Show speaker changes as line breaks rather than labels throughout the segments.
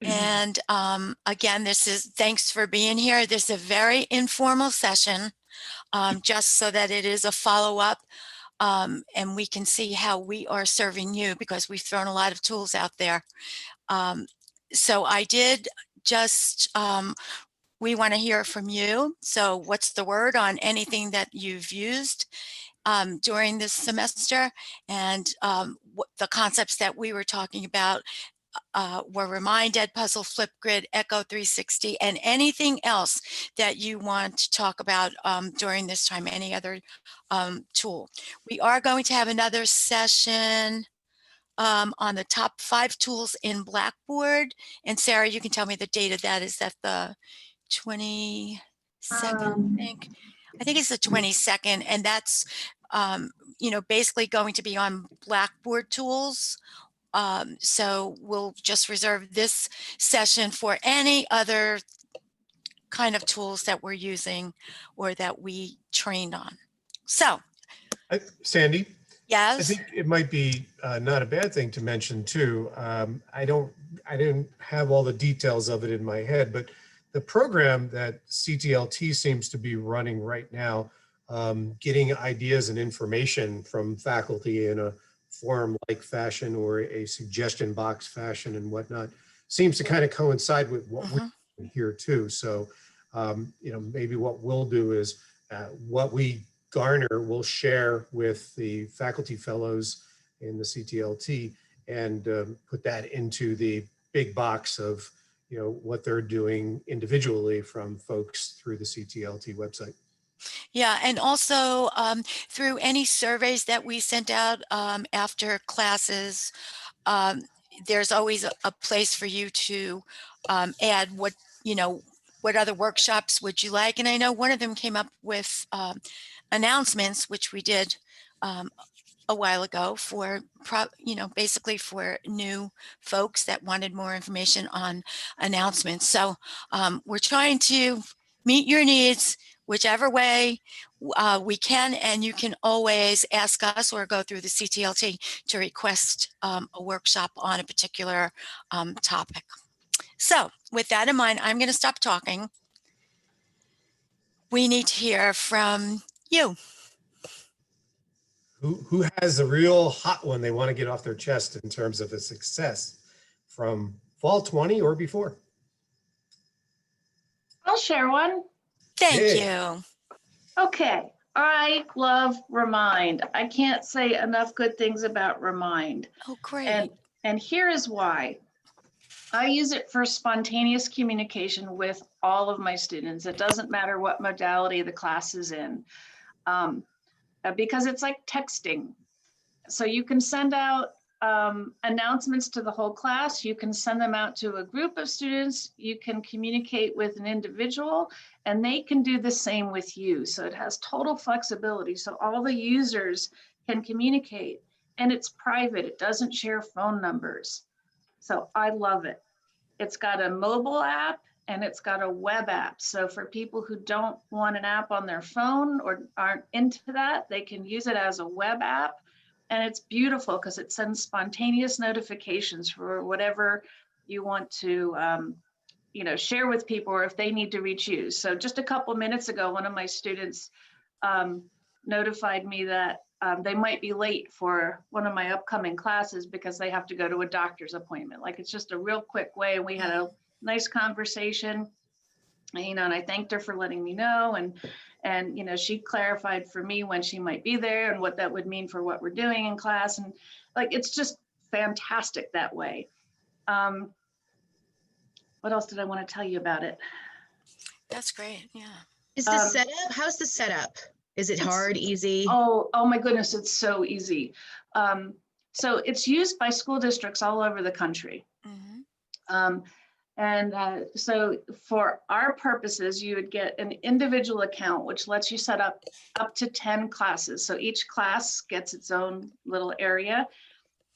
And again, thanks for being here. This is a very informal session, just so that it is a follow-up, and we can see how we are serving you, because we've thrown a lot of tools out there. So I did just, we want to hear from you. So what's the word on anything that you've used during this semester, and the concepts that we were talking about were Remind, EdPuzzle, FlipGrid, Echo 360, and anything else that you want to talk about during this time, any other tool. We are going to have another session on the top 5 tools in Blackboard. And Sarah, you can tell me the date of that. Is that the 22nd, I think it's the 22nd, and that's basically going to be on Blackboard tools. So we'll just reserve this session for any other kind of tools that we're using or that we trained on. So,
Sandy?
yes?
I think it might be not a bad thing to mention too. I didn't have all the details of it in my head, but the program that CTLT seems to be running right now, getting ideas and information from faculty in a forum-like fashion or a suggestion box fashion and whatnot, seems to kind of coincide with what we're doing here too. So, maybe what we'll do is what we garner, we'll share with the faculty fellows in the CTLT and put that into the big box of what they're doing individually from folks through the CTLT website.
Yeah, and also through any surveys that we sent out after classes, there's always a place for you to add what other workshops would you like. And I know one of them came up with announcements, which we did a while ago for, basically for new folks that wanted more information on announcements. So we're trying to meet your needs whichever way we can, and you can always ask us or go through the CTLT to request a workshop on a particular topic. So with that in mind, I'm going to stop talking. We need to hear from you.
Who has a real hot one they want to get off their chest in terms of a success from fall 20 or before?
I'll share one.
Thank you.
Okay, I love Remind. I can't say enough good things about Remind.
Oh, great.
And here is why. I use it for spontaneous communication with all of my students. It doesn't matter what modality the class is in, because it's like texting. So you can send out announcements to the whole class. You can send them out to a group of students. You can communicate with an individual, and they can do the same with you. So it has total flexibility. So all the users can communicate, and it's private. It doesn't share phone numbers. So I love it. It's got a mobile app and it's got a web app. So for people who don't want an app on their phone or aren't into that, they can use it as a web app. And it's beautiful because it sends spontaneous notifications for whatever you want to share with people, or if they need to reach you. So just a couple minutes ago, one of my students notified me that they might be late for one of my upcoming classes because they have to go to a doctor's appointment. Like, it's just a real quick way. And we had a nice conversation, and I thanked her for letting me know. And she clarified for me when she might be there and what that would mean for what we're doing in class. And like, it's just fantastic that way. What else did I want to tell you about it?
That's great. Yeah.
Is the setup? How's the setup? Is it hard, easy?
Oh my goodness, it's so easy. So it's used by school districts all over the country. So for our purposes, you would get an individual account, which lets you set up to 10 classes. So each class gets its own little area.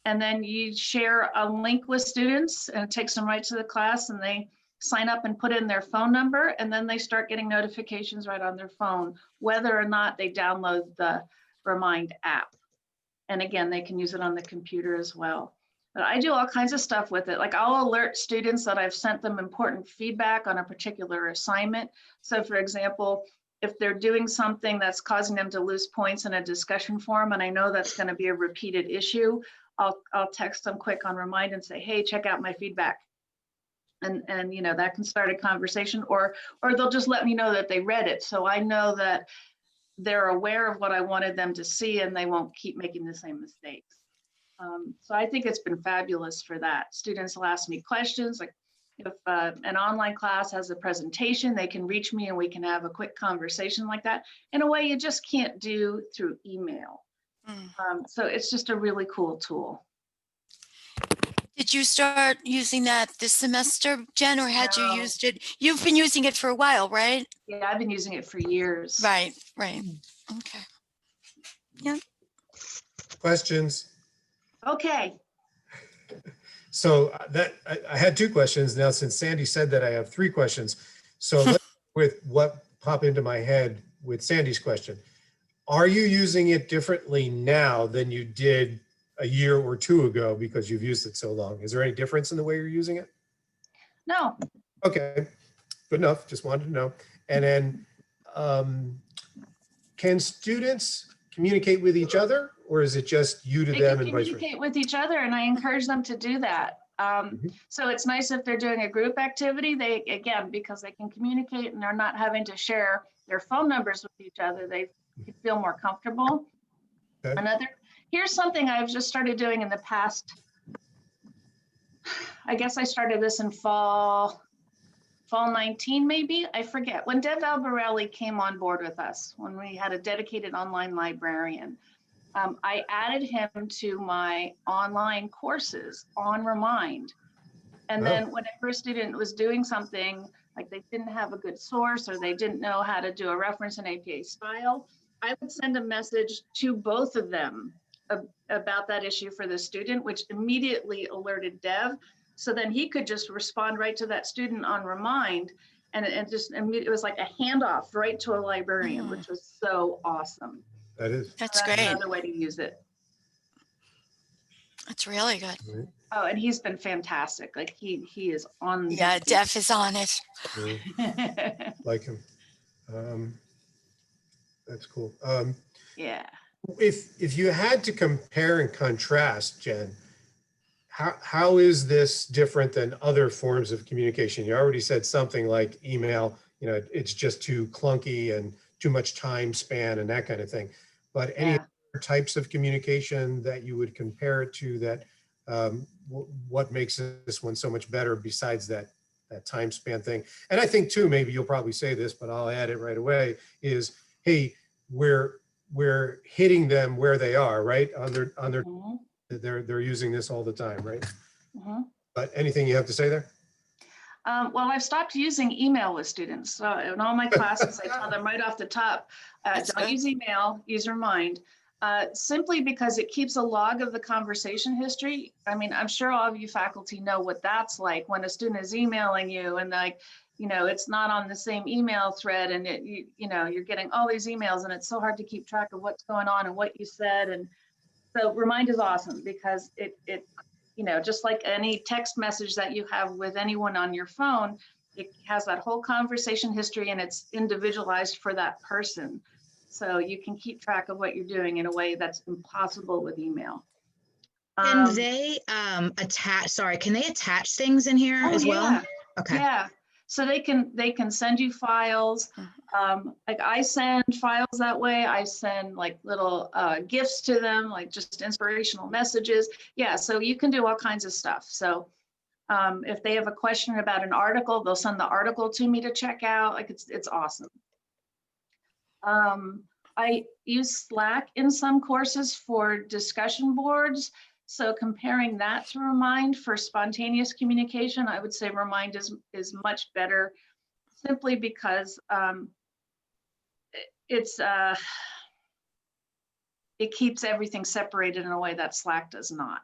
And then you share a link with students, and it takes them right to the class, and they sign up and put in their phone number, and then they start getting notifications right on their phone, whether or not they download the Remind app. And again, they can use it on the computer as well. But I do all kinds of stuff with it. Like I'll alert students that I've sent them important feedback on a particular assignment. So for example, if they're doing something that's causing them to lose points in a discussion forum, and I know that's going to be a repeated issue, I'll text them quick on Remind and say, hey, check out my feedback. And you know, that can start a conversation, or they'll just let me know that they read it. So I know that they're aware of what I wanted them to see and they won't keep making the same mistakes. So I think it's been fabulous for that. Students will ask me questions, like if an online class has a presentation, they can reach me and we can have a quick conversation like that in a way you just can't do through email. So it's just a really cool tool.
Did you start using that this semester, Jen, or had you
No.
used it? You've been using it for a while, right?
Yeah, I've been using it for years.
Right, right. Okay. Yeah.
Questions?
Okay.
So I had 2 questions. Now, since Sandy said that, I have 3 questions. So let's with what popped into my head with Sandy's question. Are you using it differently now than you did a year or 2 ago because you've used it so long? Is there any difference in the way you're using it?
No.
Okay, good enough. Just wanted to know. And then can students communicate with each other, or is it just you to
They
them
can
and vice versa?
communicate with each other, and I encourage them to do that. So it's nice if they're doing a group activity, they, again, because they can communicate and they're not having to share their phone numbers with each other, they can feel more comfortable.
Okay.
Here's something I've just started doing in the past. I guess I started this in fall 19, maybe, I forget. When Dev Albarelli came on board with us, when we had a dedicated online librarian, I added him to my online courses on Remind. And then whenever a student was doing something, like they didn't have a good source or they didn't know how to do a reference in APA style, I would send a message to both of them about that issue for the student, which immediately alerted Dev. So then he could just respond right to that student on Remind. And it was like a handoff right to a librarian, which was so awesome.
That is.
That's
That's
great.
another way to use it.
That's really good.
Right.
Oh, and he's been fantastic. Like he is on.
Yeah, Def is on it.
Yeah, like him. That's cool.
Yeah.
If you had to compare and contrast, Jen, how is this different than other forms of communication? You already said something like email, you know, it's just too clunky and too much time span and that kind of thing. But any other types of communication that you would compare it to that, what makes this one so much better besides that time span thing? And I think too, maybe you'll probably say this, but I'll add it right away, is, hey, we're hitting them where they are, right? On their they're using this all the time, right? But anything you have to say there?
Well, I've stopped using email with students. So in all my classes, I tell them right off the top, don't use email, use Remind. Simply because it keeps a log of the conversation history. I mean, I'm sure all of you faculty know what that's like when a student is emailing you and like, you know, it's not on the same email thread and you know, you're getting all these emails and it's so hard to keep track of what's going on and what you said. And so Remind is awesome because it you know, just like any text message that you have with anyone on your phone, it has that whole conversation history and it's individualized for that person. So you can keep track of what you're doing in a way that's impossible with email.
Can they can they attach things in here as well? Okay.
Yeah. So they can send you files. Like I send files that way. I send like little gifts to them, like just inspirational messages. Yeah, so you can do all kinds of stuff. So if they have a question about an article, they'll send the article to me to check out. Like it's awesome. I use Slack in some courses for discussion boards. So comparing that to Remind for spontaneous communication, I would say Remind is much better simply because it keeps everything separated in a way that Slack does not.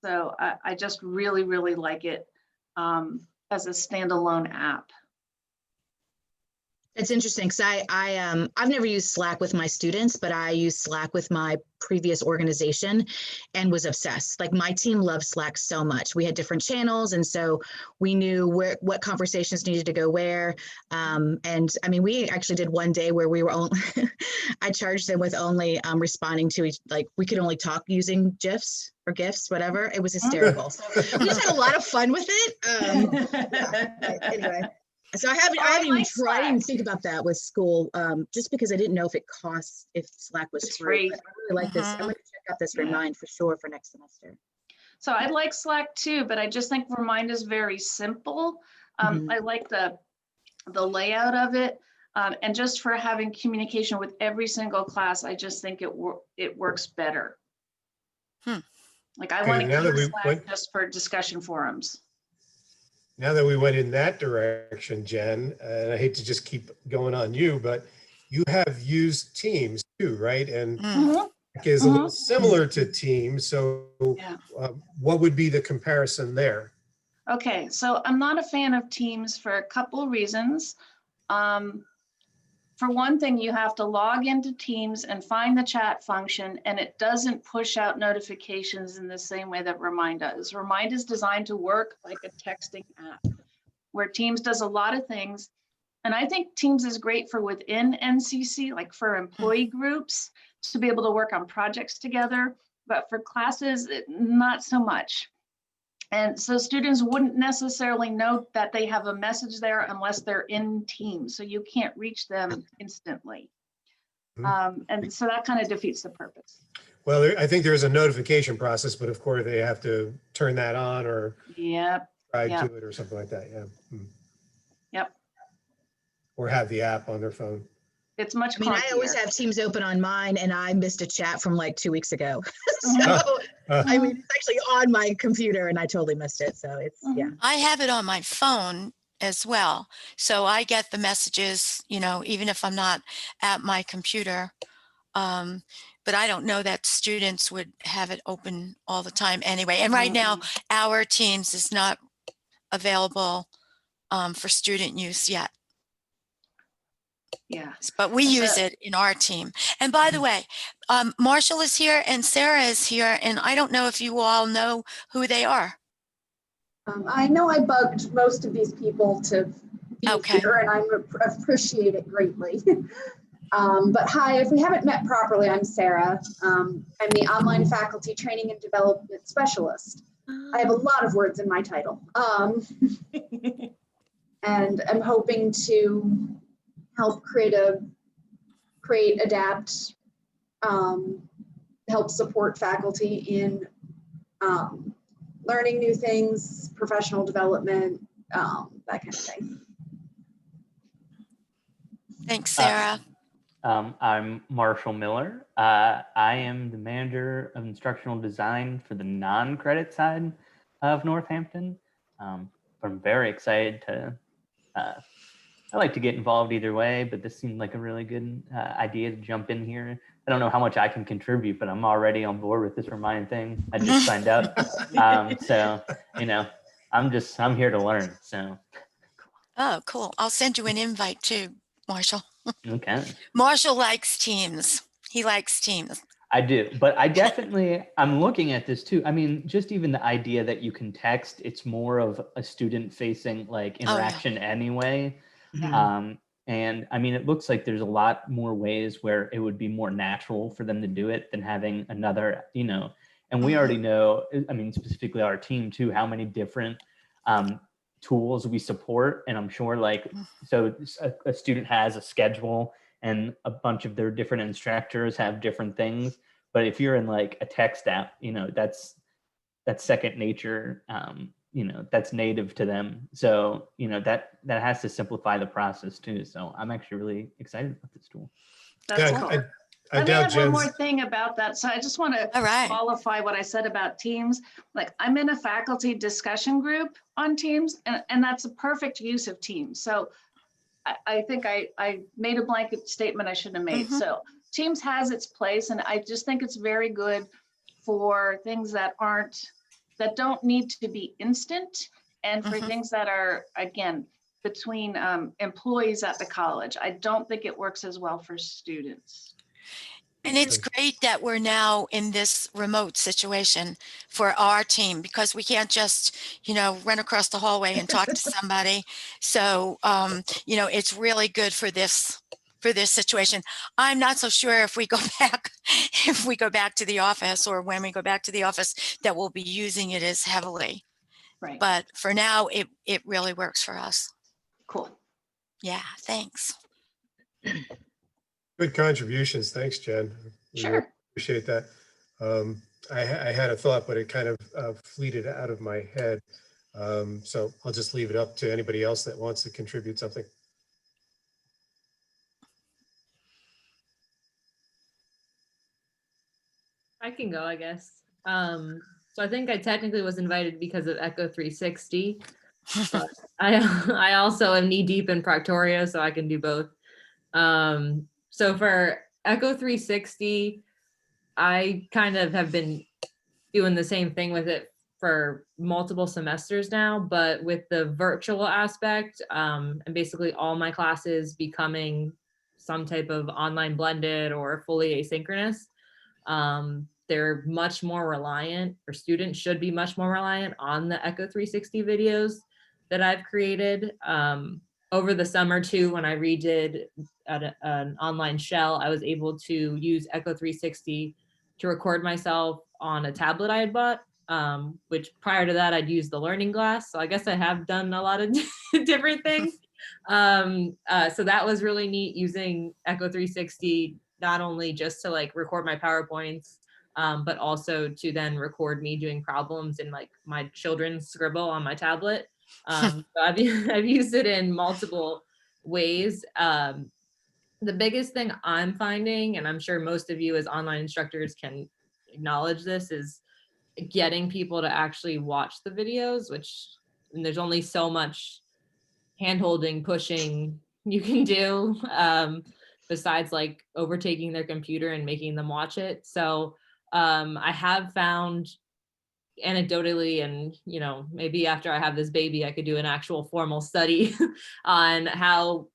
So I just really, really like it as a standalone app.
It's interesting because I've never used Slack with my students, but I used Slack with my previous organization and was obsessed. Like my team loved Slack so much. We had different channels, and so we knew what conversations needed to go where. And I mean, we actually did one day where we were only I charged them with only responding to each, like we could only talk using GIFs or GIFs, whatever. It was hysterical. So we just had a lot of fun with it. Anyway. So I haven't even tried to even think about that with school, just because I didn't know if Slack was free. But I really like this. I'm going to check out this Remind for sure for next semester.
So I like Slack too, but I just think Remind is very simple. I like the layout of it. And just for having communication with every single class, I just think it works better. Like I want to use Slack just for discussion forums.
Now that we went in that direction, Jen, and I hate to just keep going on you, but you have used Teams too, right? And Slack is a little similar to Teams. So what would be the comparison there?
Okay, so I'm not a fan of Teams for a couple reasons. For one thing, you have to log into Teams and find the chat function, and it doesn't push out notifications in the same way that Remind does. Remind is designed to work like a texting app, where Teams does a lot of things. And I think Teams is great for within NCC, like for employee groups, to be able to work on projects together, but for classes, not so much. And so students wouldn't necessarily know that they have a message there unless they're in Teams, so you can't reach them instantly. And so that kind of defeats the purpose.
Well, I think there's a notification process, but of course they have to turn that on or subscribe to it or something like that.
Yep.
Or have the app on their phone.
It's much.
I mean, I always have Teams open on mine, and I missed a chat from like 2 weeks ago. So I mean, it's actually on my computer, and I totally missed it. So it's
I have it on my phone as well, so I get the messages, even if I'm not at my computer. But I don't know that students would have it open all the time anyway. And right now, our Teams is not available for student use yet.
Yeah,
but we use it in our team. And by the way, Marshall is here and Sarah is here, and I don't know if you all know who they are.
I know I bugged most of these people to be here, and I appreciate it greatly. But hi, if we haven't met properly, I'm Sarah. I'm the Online Faculty Training and Development Specialist. I have a lot of words in my title. And I'm hoping to help adapt, help support faculty in learning new things, professional development, that kind of thing.
Thanks, Sarah.
I'm Marshall Miller. I am the manager of instructional design for the non-credit side of Northampton. But I'm very excited to, I like to get involved either way, but this seemed like a really good idea to jump in here. I don't know how much I can contribute, but I'm already on board with this Remind thing. I just signed up. So, I'm here to learn, so.
Oh, cool. I'll send you an invite too, Marshall.
Okay.
Marshall likes Teams. He likes Teams.
I do, but I'm looking at this too. I mean, just even the idea that you can text, it's more of a student facing like interaction anyway. And I mean, it looks like there's a lot more ways where it would be more natural for them to do it than having another, and we already know, I mean, specifically our team too, how many different tools we support. And I'm sure so a student has a schedule and a bunch of their different instructors have different things. But if you're in like a text app, that's second nature, that's native to them. So, that has to simplify the process too. So I'm actually really excited about this tool.
That's cool. Let me add one more thing about that. So I just want to qualify what I said about Teams. Like I'm in a faculty discussion group on Teams, and that's a perfect use of Teams. So I think I made a blanket statement I shouldn't have made. So Teams has its place, and I just think it's very good for things that don't need to be instant, and for things that are, again, between employees at the college. I don't think it works as well for students.
And it's great that we're now in this remote situation for our team, because we can't just, run across the hallway and talk to somebody. So, it's really good for this situation. I'm not so sure if we go back to the office, or when we go back to the office, that we'll be using it as heavily.
Right.
But for now, it really works for us.
Cool.
Yeah, thanks.
Good contributions. Thanks, Jen. We
Sure.
really appreciate that. I had a thought, but it kind of fleeted out of my head. So I'll just leave it up to anybody else that wants to contribute something.
I can go, I guess. So I think I technically was invited because of Echo 360, but I also am knee deep in Proctorio, so I can do both. So for Echo 360, I kind of have been doing the same thing with it for multiple semesters now, but with the virtual aspect, and basically all my classes becoming some type of online blended or fully asynchronous. They're much more reliant, or students should be much more reliant on the Echo 360 videos that I've created. Over the summer too, when I redid an online shell, I was able to use Echo 360 to record myself on a tablet I had bought, which prior to that I'd used the Learning Glass. So I guess I have done a lot of different things. So that was really neat, using Echo 360, not only just to like record my PowerPoints, but also to then record me doing problems in like my children's scribble on my tablet. So I've used it in multiple ways. The biggest thing I'm finding, and I'm sure most of you as online instructors can acknowledge this, is getting people to actually watch the videos, which, and there's only so much hand-holding, pushing you can do, besides like overtaking their computer and making them watch it. So I have found anecdotally, and maybe after I have this baby, I could do an actual formal study on how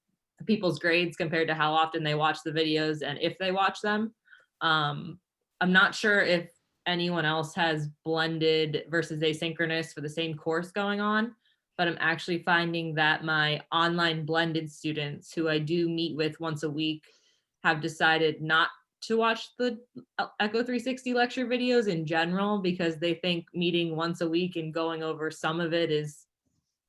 people's grades compared to how often they watch the videos and if they watch them. I'm not sure if anyone else has blended versus asynchronous for the same course going on, but I'm actually finding that my online blended students, who I do meet with once a week, have decided not to watch the Echo 360 lecture videos in general, because they think meeting once a week and going over some of it is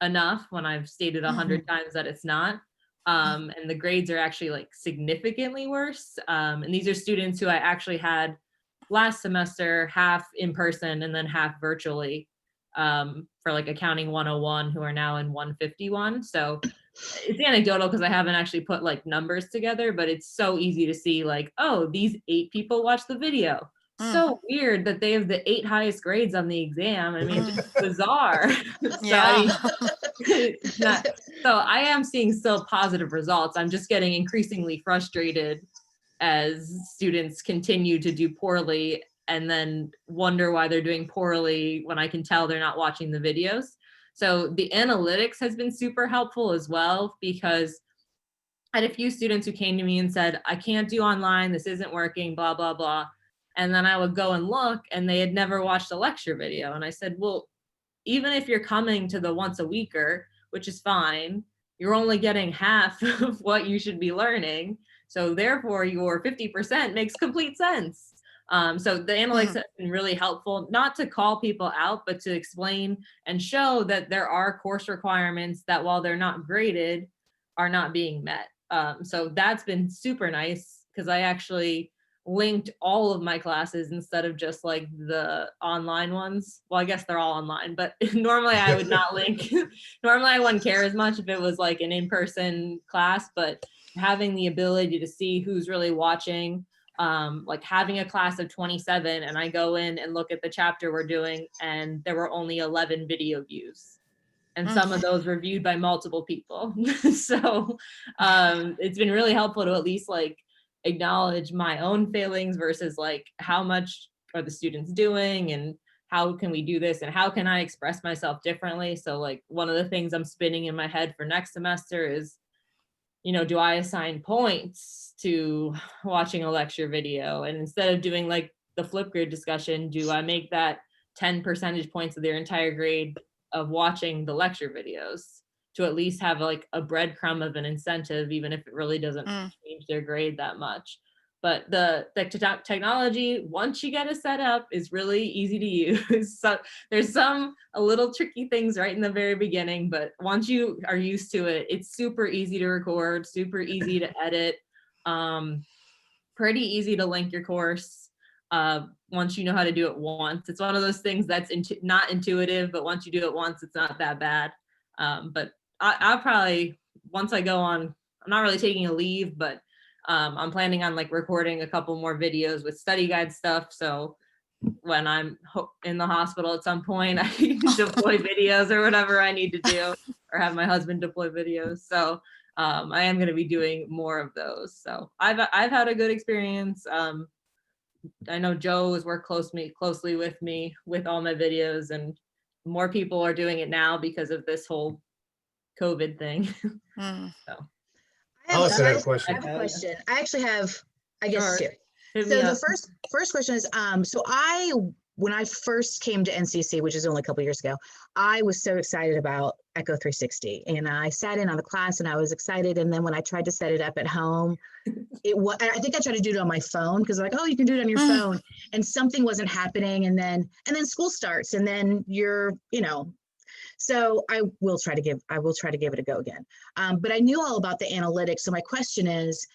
enough, when I've stated 100 times that it's not. And the grades are actually like significantly worse. And these are students who I actually had last semester, half in person and then half virtually, for like Accounting 101, who are now in 151. So it's anecdotal because I haven't actually put like numbers together, but it's so easy to see like, oh, these 8 people watch the video. So weird that they have the 8 highest grades on the exam. I mean, just bizarre.
Yeah.
So I am seeing still positive results. I'm just getting increasingly frustrated as students continue to do poorly, and then wonder why they're doing poorly when I can tell they're not watching the videos. So the analytics has been super helpful as well, because I had a few students who came to me and said, I can't do online, this isn't working, blah, blah, blah. And then I would go and look, and they had never watched a lecture video. And I said, well, even if you're coming to the once a weeker, which is fine, you're only getting half of what you should be learning. So therefore your 50% makes complete sense. So the analytics have been really helpful, not to call people out, but to explain and show that there are course requirements that, while they're not graded, are not being met. So that's been super nice, because I actually linked all of my classes instead of just like the online ones. Well, I guess they're all online, but normally I would not link. Normally I wouldn't care as much if it was like an in-person class, but having the ability to see who's really watching, like having a class of 27 and I go in and look at the chapter we're doing and there were only 11 video views. And some of those were viewed by multiple people. So it's been really helpful to at least like acknowledge my own failings versus like how much are the students doing, and how can we do this and how can I express myself differently? So like one of the things I'm spinning in my head for next semester is, you know, do I assign points to watching a lecture video? And instead of doing like the FlipGrid discussion, do I make that 10 percentage points of their entire grade of watching the lecture videos to at least have like a breadcrumb of an incentive, even if it really doesn't change their grade that much. But the technology, once you get it set up, is really easy to use. So there's some a little tricky things right in the very beginning, but once you are used to it, it's super easy to record, super easy to edit, pretty easy to link your course. Once you know how to do it once, it's one of those things that's not intuitive, but once you do it once, it's not that bad. But I'll probably, once I go on, I'm not really taking a leave, but I'm planning on like recording a couple more videos with study guide stuff. So when I'm in the hospital at some point, I can deploy videos or whatever I need to do, or have my husband deploy videos. So I am going to be doing more of those. So I've had a good experience. I know Joe has worked closely with me with all my videos, and more people are doing it now because of this whole COVID thing. So.
Allison, I have a
I
question.
have a question. I actually have, I guess,
Sure.
two. So the first question is, so when I first came to NCC, which is only a couple years ago, I was so excited about Echo 360, and I sat in on the class and I was excited. And then when I tried to set it up at home, I think I tried to do it on my phone because like, oh, you can do it on your phone, and something wasn't happening. And then school starts, and then you're, you know. So I will try to give it a go again. But I knew all about the analytics. So my question is,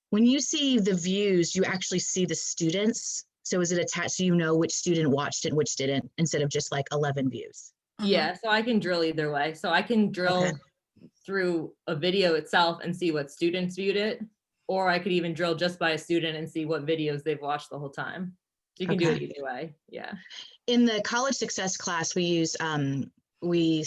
when you see the views, you actually see the students. So is it attached so you know which student watched it and which didn't, instead of just like 11 views?
Yeah, so I can drill either way. So I can drill through a video itself and see what students viewed it, or I could even drill just by a student and see what videos they've watched the whole time. So you can do it either way. Yeah.
In the college success class, we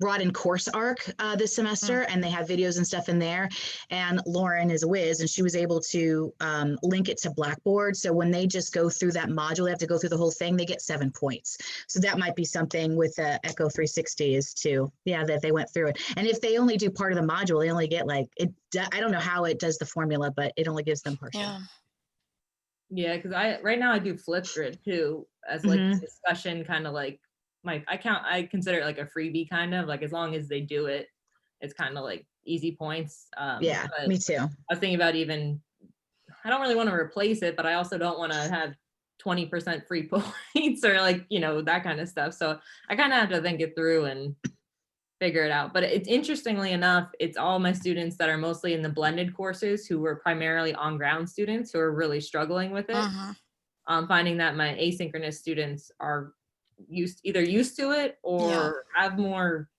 brought in Course Arc this semester, and they have videos and stuff in there. And Lauren is a whiz, and she was able to link it to Blackboard. So when they just go through that module, they have to go through the whole thing, they get 7 points. So that might be something with Echo 360 is too, that they went through it. And if they only do part of the module, they only get like, I don't know how it does the formula, but it only gives them partial.
Yeah, because right now I do FlipGrid too, as like a discussion, kind of like I consider it like a freebie, kind of like, as long as they do it, it's kind of like easy points.
Yeah, me too.
I was thinking about I don't really want to replace it, but I also don't want to have 20% free points or like, that kind of stuff. So I kind of have to think it through and figure it out. But it's, interestingly enough, it's all my students that are mostly in the blended courses who were primarily on ground students who are really struggling with it. I'm finding that my asynchronous students are either used to it or have more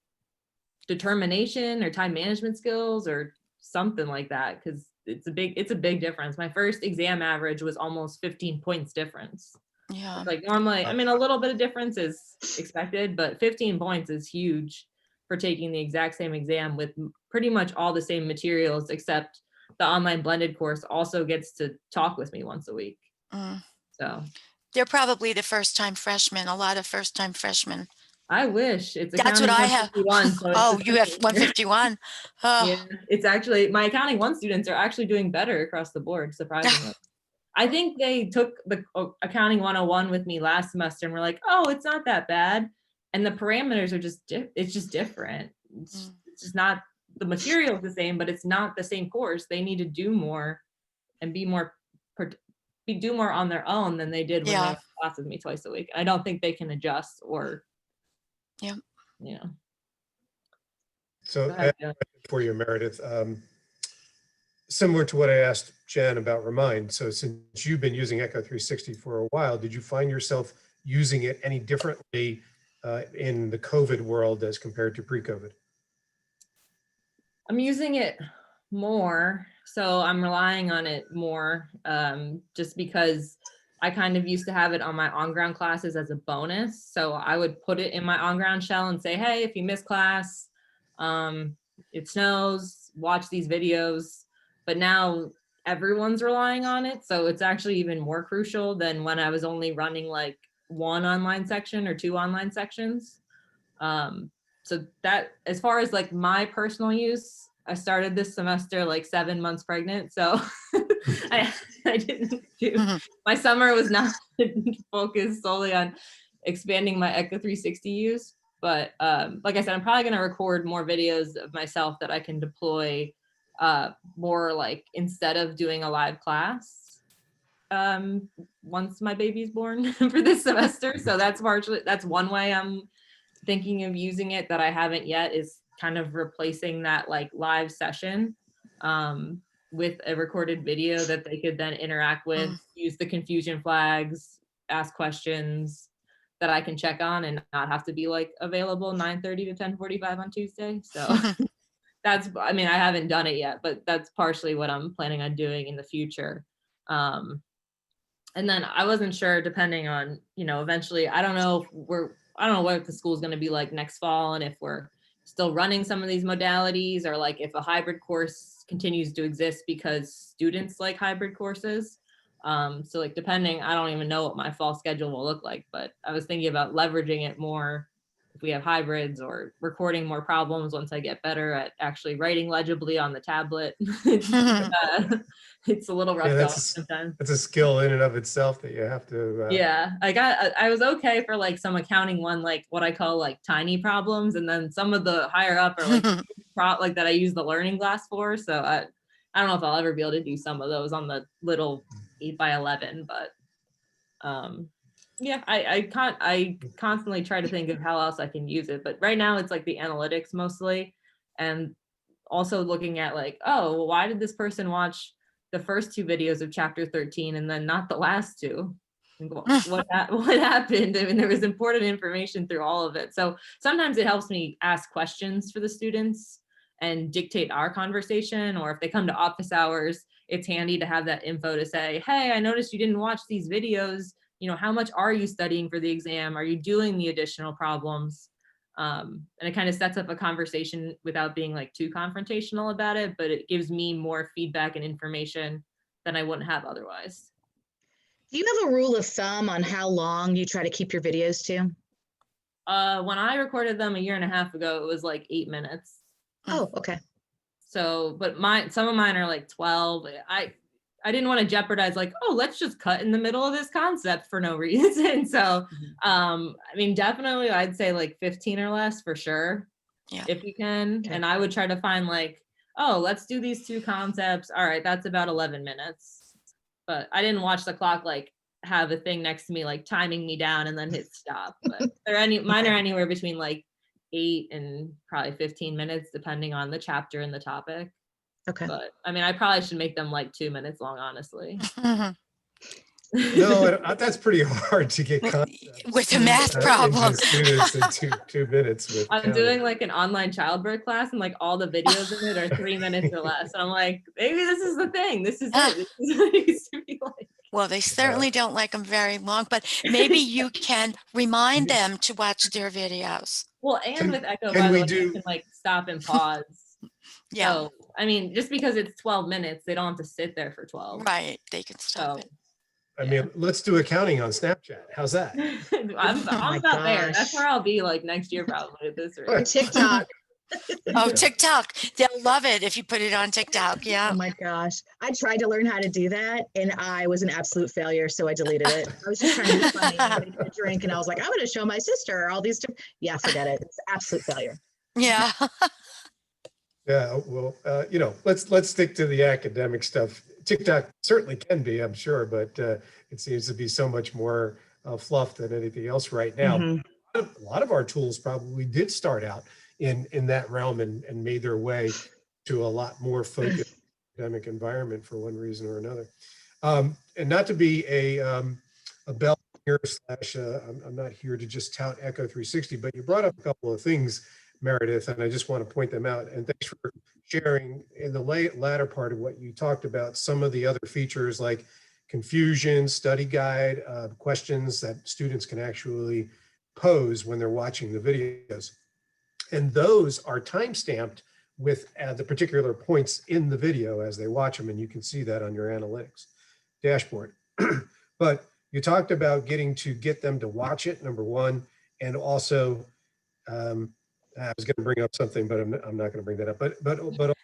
determination or time management skills or something like that, because it's a big difference. My first exam average was almost 15 points difference. It's like normally, I mean, a little bit of difference is expected, but 15 points is huge for taking the exact same exam with pretty much all the same materials, except the online blended course also gets to talk with me once a week. So
they're probably the first-time freshmen, a lot of first-time freshmen.
I wish. It's
That's what I have.
So
you have 151.
Yeah, it's actually, my accounting 1 students are actually doing better across the board, surprisingly. I think they took the accounting 101 with me last semester and were like, oh, it's not that bad. And the parameters are it's just different. It's just not, the material is the same, but it's not the same course. They need to do more and do more on their own than they did when they were in class with me twice a week. I don't think they can adjust or,
So for you, Meredith, similar to what I asked Jen about Remind. So since you've been using Echo 360 for a while, did you find yourself using it any differently in the COVID world as compared to pre-COVID?
I'm using it more, so I'm relying on it more, just because I kind of used to have it on my on-ground classes as a bonus. So I would put it in my on-ground shell and say, hey, if you miss class, it snows, watch these videos. But now everyone's relying on it. So it's actually even more crucial than when I was only running like one online section or two online sections. So that, as far as like my personal use, I started this semester like 7 months pregnant. So I didn't do, my summer was not focused solely on expanding my Echo 360 use. But like I said, I'm probably going to record more videos of myself that I can deploy more like instead of doing a live class once my baby's born for this semester. So that's one way I'm thinking of using it that I haven't yet, is kind of replacing that like live session with a recorded video that they could then interact with, use the confusion flags, ask questions that I can check on and not have to be like available 9:30 to 10:45 on Tuesday. So that's, I mean, I haven't done it yet, but that's partially what I'm planning on doing in the future. And then I wasn't sure, depending on, you know, eventually, I don't know what the school's going to be like next fall, and if we're still running some of these modalities, or like if a hybrid course continues to exist because students like hybrid courses. So like depending, I don't even know what my fall schedule will look like, but I was thinking about leveraging it more if we have hybrids, or recording more problems once I get better at actually writing legibly on the tablet. It's a little rough going sometimes.
It's a skill in and of itself that you have to.
Yeah, I was okay for like some accounting one, like what I call like tiny problems, and then some of the higher up are like like that I use the learning glass for. So I don't know if I'll ever be able to do some of those on the little 8x11, but yeah, I constantly try to think of how else I can use it, but right now it's like the analytics mostly, and also looking at like, oh, well, why did this person watch the first 2 videos of chapter 13 and then not the last 2? What happened? I mean, there was important information through all of it. So sometimes it helps me ask questions for the students and dictate our conversation, or if they come to office hours, it's handy to have that info to say, hey, I noticed you didn't watch these videos. You know, how much are you studying for the exam? Are you doing the additional problems? And it kind of sets up a conversation without being like too confrontational about it, but it gives me more feedback and information than I wouldn't have otherwise.
Do you have a rule of thumb on how long you try to keep your videos to?
When I recorded them 1.5 years ago, it was like 8 minutes.
Oh, okay.
So, but some of mine are like 12. I didn't want to jeopardize like, oh, let's just cut in the middle of this concept for no reason. So, I mean, definitely I'd say like 15 or less for sure. Yeah. If you can. Okay. And I would try to find like, oh, let's do these 2 concepts. All right, that's about 11 minutes. But I didn't watch the clock, like have a thing next to me, like timing me down and then hit stop. But mine are anywhere between like 8 and probably 15 minutes, depending on the chapter and the topic.
Okay.
But I mean, I probably should make them like 2 minutes long, honestly.
No, that's pretty hard to get
with a math problem.
Students in 2 minutes.
I'm doing like an online childbirth class, and like all the videos in it are 3 minutes or less. And I'm like, maybe this is the thing. This is it. This is what it used to be like.
Well, they certainly don't like them very long, but maybe you can remind them to watch their videos.
Well, and with Echo, by the way, you can like stop and pause.
Yeah.
So, I mean, just because it's 12 minutes, they don't have to sit there for 12.
Right. They can stop it.
I mean, let's do accounting on Snapchat. How's that?
I'm about there. That's where I'll be like next year, probably at this rate.
Or TikTok.
Oh, TikTok. They'll love it if you put it on TikTok. Yeah.
Oh my gosh. I tried to learn how to do that and I was an absolute failure. So I deleted it. I was just trying to be funny. I wanted to drink and I was like, I'm going to show my sister all these. Yeah, forget it. It's an absolute failure.
Yeah.
Yeah. Well, you know, let's stick to the academic stuff. TikTok certainly can be, I'm sure, but it seems to be so much more fluff than anything else right now. Mm-hmm. A lot of our tools probably did start out in that realm and made their way to a lot more focused academic environment for one reason or another. And not to be a bell here slash, I'm not here to just tout Echo 360, but you brought up a couple of things, Meredith, and I just want to point them out. And thanks for sharing in the latter part of what you talked about, some of the other features like confusion, study guide, questions that students can actually pose when they're watching the videos. And those are time-stamped with the particular points in the video as they watch them, and you can see that on your analytics dashboard. But You talked about get them to watch it, number one, and also, I was going to bring up something, but I'm not going to bring that up. But also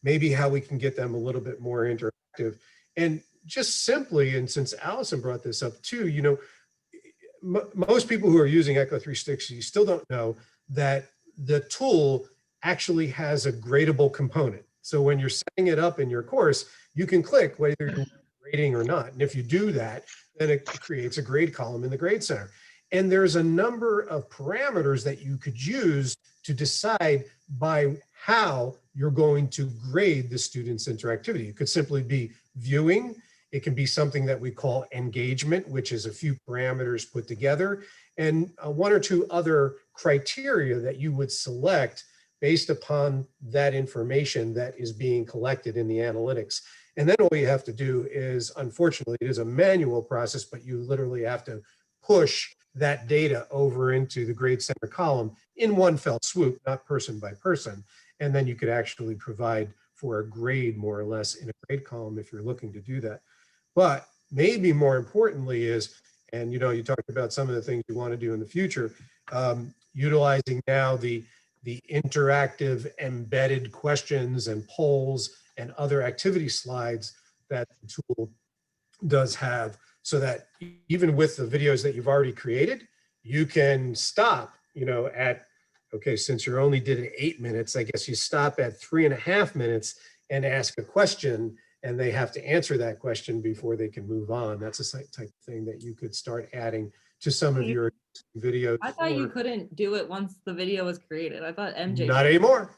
maybe how we can get them a little bit more interactive, and just simply. And since Allison brought this up too, you know, most people who are using Echo 360 still don't know that the tool actually has a gradable component. So when you're setting it up in your course, you can click whether you're grading or not. And if you do that, then it creates a grade column in the grade center. And there's a number of parameters that you could use to decide by how you're going to grade the student's interactivity. It could simply be viewing. It can be something that we call engagement, which is a few parameters put together, and one or two other criteria that you would select based upon that information that is being collected in the analytics. And then all you have to do is, unfortunately, it is a manual process, but you literally have to push that data over into the grade center column in one fell swoop, not person by person. And then you could actually provide for a grade more or less in a grade column if you're looking to do that. But maybe more importantly is, and you know, you talked about some of the things you want to do in the future, utilizing now the interactive embedded questions and polls and other activity slides that the tool does have, so that even with the videos that you've already created, you can stop, you know, at, okay, since you only did it 8 minutes, I guess you stop at 3.5 minutes and ask a question, and they have to answer that question before they can move on. That's a type of thing that you could start adding to some of your videos.
I thought you couldn't do it once the video was created. I thought MJ.
Not anymore.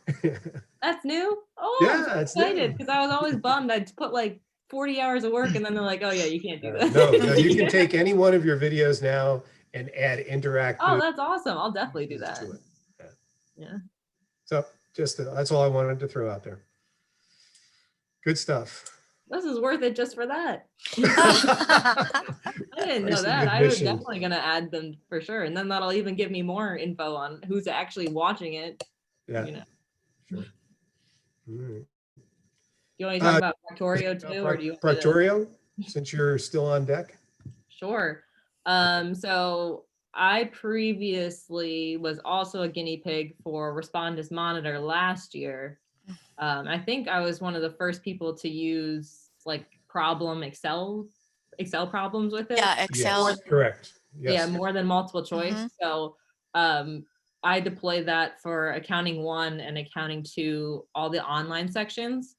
That's new? Oh,
Yeah,
I'm so excited because I was always bummed. I'd put like 40 hours of work and then they're like, oh yeah, you can't do that.
No, you can take any one of your videos now and add interactive.
Oh, that's awesome. I'll definitely do that. Yeah.
So just that's all I wanted to throw out there. Good stuff.
This is worth it just for that. I didn't know that. I was definitely going to add them for sure. And then that'll even give me more info on who's actually watching it.
Yeah.
You know.
Sure. All right.
You want to talk about Proctorio too? Or do you
Proctorio, since you're still on deck?
Sure. So I previously was also a guinea pig for Respondus Monitor last year. I think I was one of the first people to use like Excel problems with it.
Yeah, Excel.
Yes, correct. Yes.
Yeah, more than multiple choice.
Mm-hmm.
So I deployed that for Accounting 1 and Accounting 2, all the online sections.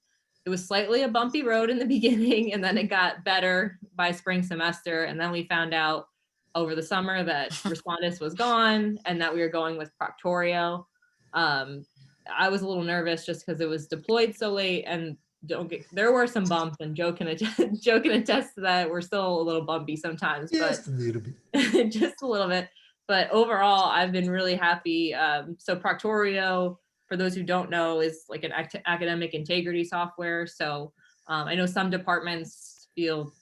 It was slightly a bumpy road in the beginning, and then it got better by spring semester. And then we found out over the summer that Respondus was gone and that we were going with Proctorio. I was a little nervous just because it was deployed so late, and there were some bumps, and Joe can attest to that. We're still a little bumpy sometimes,
just
but
a little bit.
just a little bit. But overall, I've been really happy. So Proctorio, for those who don't know, is like an academic integrity software. So I know some departments feel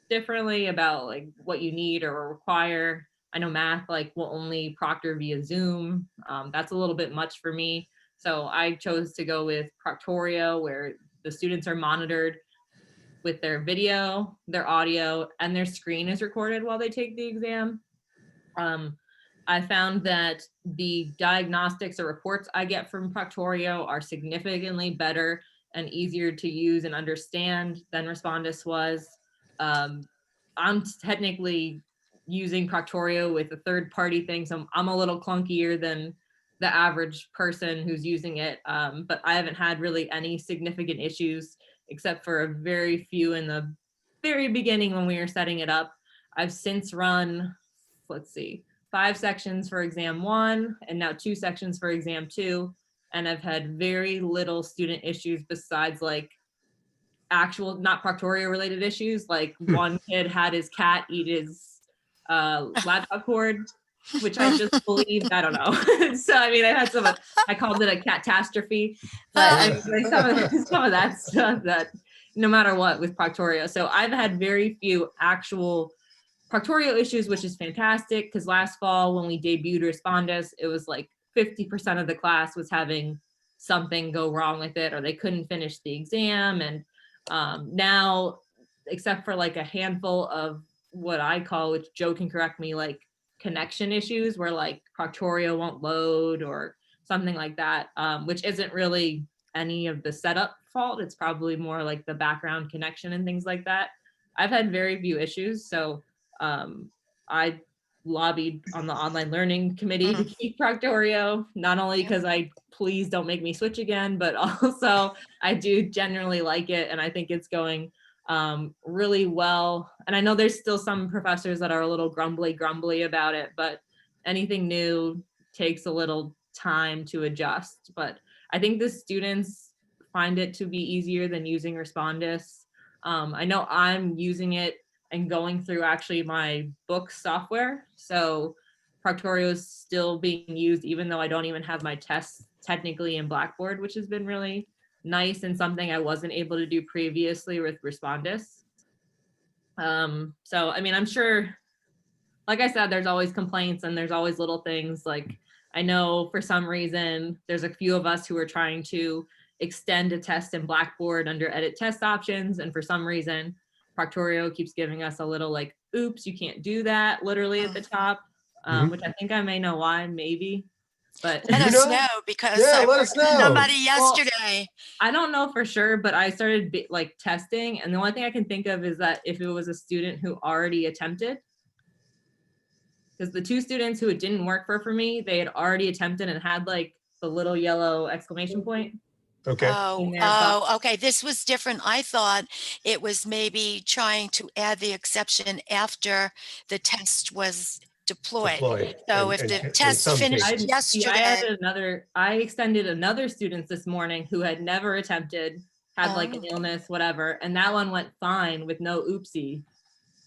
differently about like what you need or require. I know math like will only proctor via Zoom. That's a little bit much for me. So I chose to go with Proctorio, where the students are monitored with their video, their audio, and their screen is recorded while they take the exam. I found that the diagnostics or reports I get from Proctorio are significantly better and easier to use and understand than Respondus was. I'm technically using Proctorio with a third-party thing, so I'm a little clunkier than the average person who's using it, but I haven't had really any significant issues except for a very few in the very beginning when we were setting it up. I've since run, let's see, 5 sections for exam 1 and now 2 sections for exam 2, and I've had very little student issues besides like actual, not Proctorio related issues. Like one kid had his cat eat his laptop cord, which I just believed, I don't know. So, I mean, I called it a catastrophe, but I mean, like some of that stuff that no matter what with Proctorio. So I've had very few actual Proctorio issues, which is fantastic, because last fall when we debuted Respondus, it was like 50% of the class was having something go wrong with it, or they couldn't finish the exam. And now, except for like a handful of what I call, which Joe can correct me, like connection issues where like Proctorio won't load or something like that, which isn't really any of the setup fault. It's probably more like the background connection and things like that. I've had very few issues. So I lobbied on the online learning committee to keep Proctorio, not only because please don't make me switch again, but also I do generally like it. And I think it's going really well. And I know there's still some professors that are a little grumbly about it, but anything new takes a little time to adjust. But I think the students find it to be easier than using Respondus. I know I'm using it and going through actually my book software. So Proctorio is still being used, even though I don't even have my tests technically in Blackboard, which has been really nice and something I wasn't able to do previously with Respondus. So, I mean, I'm sure, like I said, there's always complaints and there's always little things. Like, I know for some reason, there's a few of us who are trying to extend a test in Blackboard under edit test options. And for some reason, Proctorio keeps giving us a little like, oops, you can't do that literally at the top, which I think I may know why, maybe. But
let us know, because I
let us know.
Somebody yesterday.
I don't know for sure, but I started like testing, and the only thing I can think of is that if it was a student who already attempted, because the two students who it didn't work for me, they had already attempted and had like the little yellow exclamation point.
Okay.
Oh, okay. This was different. I thought it was maybe trying to add the exception after the test was deployed. So if the test finished yesterday.
I extended another student this morning who had never attempted, had like an illness, whatever, and that one went fine with no oopsie.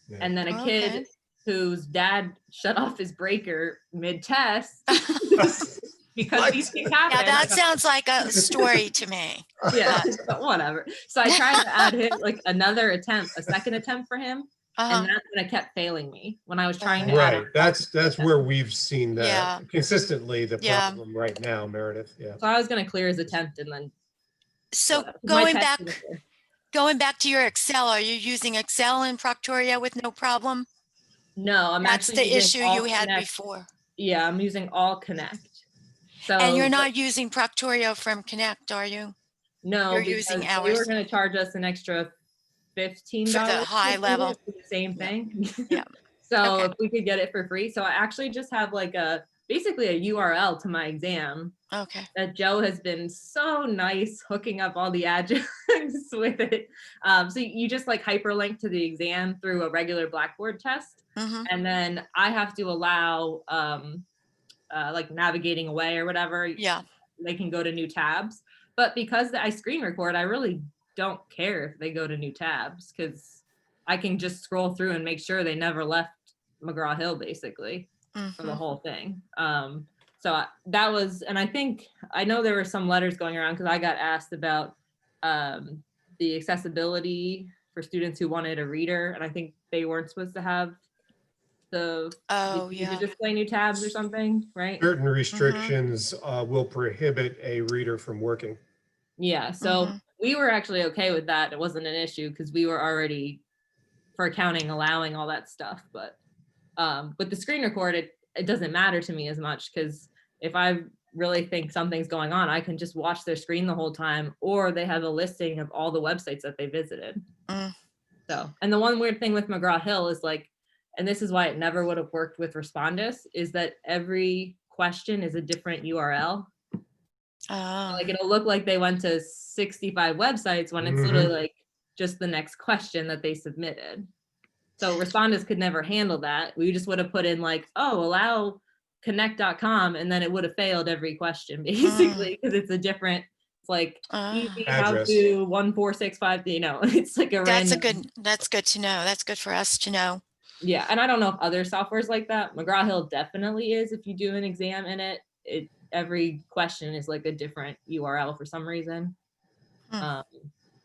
Yeah. And then a kid whose dad shut off his breaker mid-test because these things happen.
Yeah, that sounds like a story to me.
Yeah, but whatever. So I tried to add him like another attempt, a second attempt for him. And that's when it kept failing me when I was trying to.
Right. That's where we've seen that consistently, the problem right now, Meredith. Yeah.
So I was going to clear his attempt and then.
So going back to your Excel, are you using Excel in Proctorio with no problem?
No,
that's
actually
the issue you had before.
Yeah, I'm using All Connect. So.
And you're not using Proctorio from Connect, are you?
No,
you're using ours.
They were going to charge us an extra $15
for the high level,
for the same thing.
Yeah.
So if we could get it for free. So I actually just have like basically a URL to my exam.
Okay.
That Joe has been so nice hooking up all the adjuncts with it. So you just like hyperlink to the exam through a regular Blackboard test. And then I have to allow like navigating away or whatever.
Yeah.
They can go to new tabs. But because I screen record, I really don't care if they go to new tabs because I can just scroll through and make sure they never left McGraw Hill basically for the whole thing. So that was, and I know there were some letters going around because I got asked about the accessibility for students who wanted a reader, and I think they weren't supposed to have the display new tabs or something, right?
Certain restrictions will prohibit a reader from working.
Yeah, so we were actually okay with that. It wasn't an issue because we were already, for accounting, allowing all that stuff. But with the screen record, it doesn't matter to me as much because if I really think something's going on, I can just watch their screen the whole time, or they have a listing of all the websites that they visited. So, and the one weird thing with McGraw Hill is like, and this is why it never would have worked with Respondus, is that every question is a different URL. Like it'll look like they went to 65 websites when it's literally like just the next question that they submitted. So Respondus could never handle that. We just would have put in like, allow connect.com, and then it would have failed every question basically because it's a different, it's like easy how to 1465, it's like a random.
That's good to know. That's good for us to know.
Yeah, and I don't know if other software's like that. McGraw Hill definitely is. If you do an exam in it, every question is like a different URL for some reason,